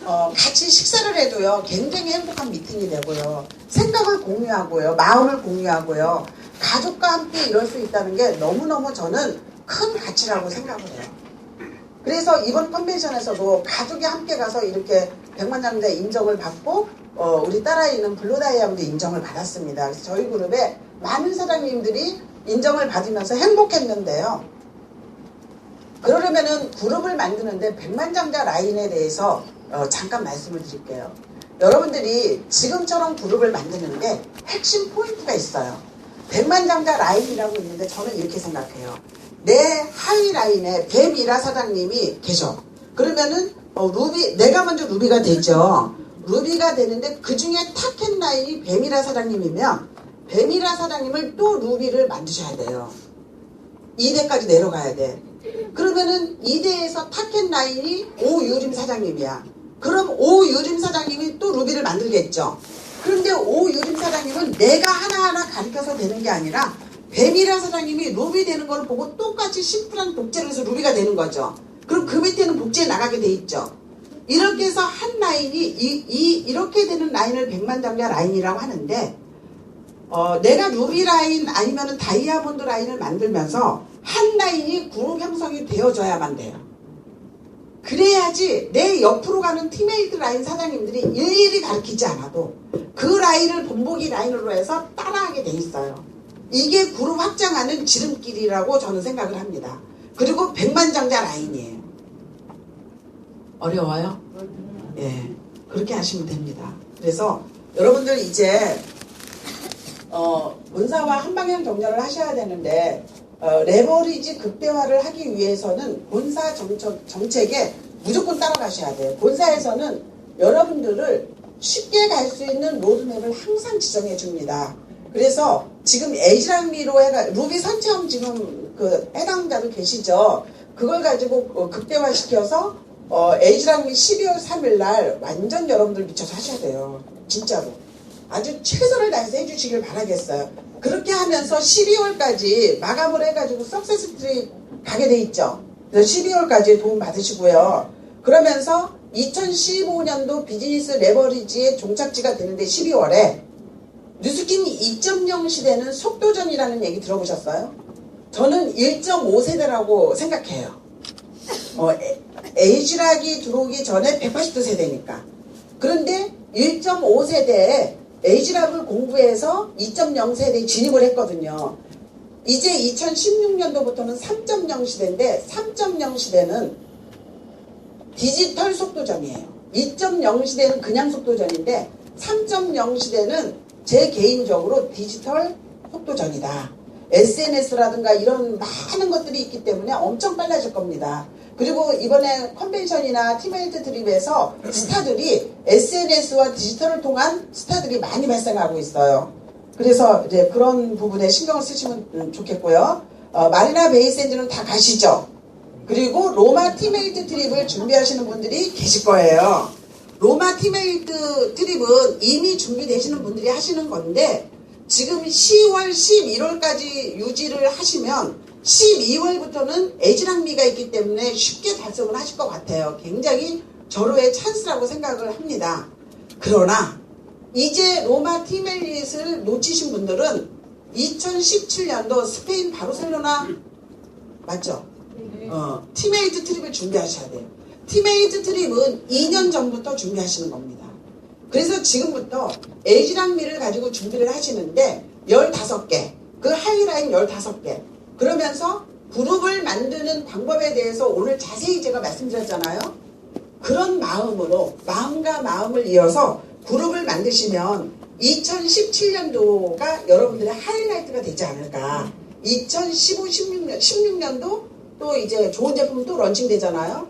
같이 식사를 해도요 굉장히 행복한 미팅이 되고요. 생각을 공유하고요. 마음을 공유하고요. 가족과 함께 이럴 수 있다는 게 너무너무 저는 큰 가치라고 생각을 해요. 그래서 이번 컨벤션에서도 가족이 함께 가서 이렇게 백만장자 인정을 받고 우리 딸아이는 블루 다이아몬드 인정을 받았습니다. 그래서 저희 그룹에 많은 사장님들이 인정을 받으면서 행복했는데요. 그러려면은 그룹을 만드는데 백만장자 라인에 대해서 잠깐 말씀을 드릴게요. 여러분들이 지금처럼 그룹을 만드는데 핵심 포인트가 있어요. 백만장자 라인이라고 있는데 저는 이렇게 생각해요. 내 하위 라인에 뱀이라 사장님이 계셔. 그러면은 내가 먼저 루비가 되죠. 루비가 되는데 그 중에 타켓라인이 뱀이라 사장님이면 뱀이라 사장님을 또 루비를 만드셔야 돼요. 2대까지 내려가야 돼. 그러면은 2대에서 타켓라인이 오유림 사장님이야. 그럼 오유림 사장님이 또 루비를 만들겠죠. 그런데 오유림 사장님은 내가 하나하나 가르쳐서 되는 게 아니라 뱀이라 사장님이 루비 되는 걸 보고 똑같이 심플한 복제를 해서 루비가 되는 거죠. 그럼 그 밑에는 복제에 나가게 돼 있죠. 이렇게 해서 한 라인이 이렇게 되는 라인을 백만장자 라인이라고 하는데 내가 루비 라인 아니면 다이아몬드 라인을 만들면서 한 라인이 그룹 형성이 되어져야만 돼요. 그래야지 내 옆으로 가는 티메이트 라인 사장님들이 일일이 가르치지 않아도 그 라인을 본보기 라인으로 해서 따라하게 돼 있어요. 이게 그룹 확장하는 지름길이라고 저는 생각을 합니다. 그리고 백만장자 라인이에요. 어려워요? 예, 그렇게 하시면 됩니다. 그래서 여러분들 이제 본사와 한방향 정렬을 하셔야 되는데 레버리지 극대화를 하기 위해서는 본사 정책에 무조건 따라가셔야 돼요. 본사에서는 여러분들을 쉽게 갈 수 있는 로드맵을 항상 지정해 줍니다. 그래서 지금 에이지랑미로 루비 선체험 지금 그 해당자들 계시죠? 그걸 가지고 극대화시켜서 에이지랑미 12월 3일 날 완전 여러분들 미쳐서 하셔야 돼요. 진짜로. 아주 최선을 다해서 해주시길 바라겠어요. 그렇게 하면서 12월까지 마감을 해가지고 석세스 트립 가게 돼 있죠. 그래서 12월까지 도움 받으시고요. 그러면서 2015년도 비즈니스 레버리지의 종착지가 되는데 12월에 뉴스킨 2.0 시대는 속도전이라는 얘기 들어보셨어요? 저는 1.5세대라고 생각해요. 에이지락이 들어오기 전에 180도 세대니까. 그런데 1.5세대에 에이지락을 공부해서 2.0 세대에 진입을 했거든요. 이제 2016년도부터는 3.0 시대인데 3.0 시대는 디지털 속도전이에요. 2.0 시대는 그냥 속도전인데 3.0 시대는 제 개인적으로 디지털 속도전이다. SNS라든가 이런 많은 것들이 있기 때문에 엄청 빨라질 겁니다. 그리고 이번에 컨벤션이나 티메이트 트립에서 스타들이 SNS와 디지털을 통한 스타들이 많이 발생하고 있어요. 그래서 이제 그런 부분에 신경을 쓰시면 좋겠고요. 마리나 베이샌드는 다 가시죠. 그리고 로마 티메이트 트립을 준비하시는 분들이 계실 거예요. 로마 티메이트 트립은 이미 준비되시는 분들이 하시는 건데 지금 10월, 11월까지 유지를 하시면 12월부터는 에이지랑미가 있기 때문에 쉽게 달성을 하실 것 같아요. 굉장히 절호의 찬스라고 생각을 합니다. 그러나 이제 로마 티메이트를 놓치신 분들은 2017년도 스페인 바르셀로나 맞죠? 티메이트 트립을 준비하셔야 돼요. 티메이트 트립은 2년 전부터 준비하시는 겁니다. 그래서 지금부터 에이지랑미를 가지고 준비를 하시는데 15개, 그 하이라인 15개 그러면서 그룹을 만드는 방법에 대해서 오늘 자세히 제가 말씀드렸잖아요. 그런 마음으로 마음과 마음을 이어서 그룹을 만드시면 2017년도가 여러분들의 하이라이트가 되지 않을까. 2015, 16년도 또 이제 좋은 제품 또 런칭되잖아요.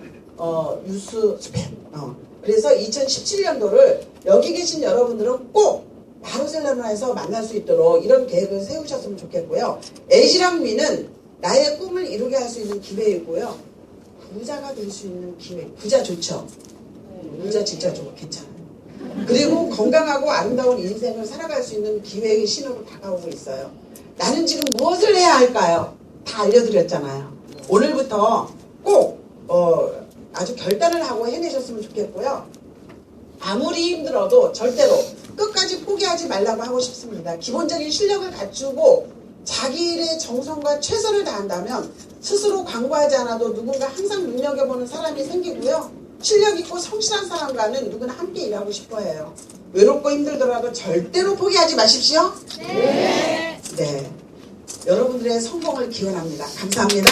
뉴스 스팸. 그래서 2017년도를 여기 계신 여러분들은 꼭 바르셀로나에서 만날 수 있도록 이런 계획을 세우셨으면 좋겠고요. 에이지랑미는 나의 꿈을 이루게 할 수 있는 기회이고요. 부자가 될 수 있는 기회. 부자 좋죠? 부자 진짜 좋아. 괜찮아요. 그리고 건강하고 아름다운 인생을 살아갈 수 있는 기회의 신호로 다가오고 있어요. 나는 지금 무엇을 해야 할까요? 다 알려드렸잖아요. 오늘부터 꼭 아주 결단을 하고 해내셨으면 좋겠고요. 아무리 힘들어도 절대로 끝까지 포기하지 말라고 하고 싶습니다. 기본적인 실력을 갖추고 자기 일의 정성과 최선을 다한다면 스스로 광고하지 않아도 누군가 항상 눈여겨보는 사람이 생기고요. 실력 있고 성실한 사람과는 누구나 함께 일하고 싶어 해요. 외롭고 힘들더라도 절대로 포기하지 마십시오. 네. 여러분들의 성공을 기원합니다. 감사합니다.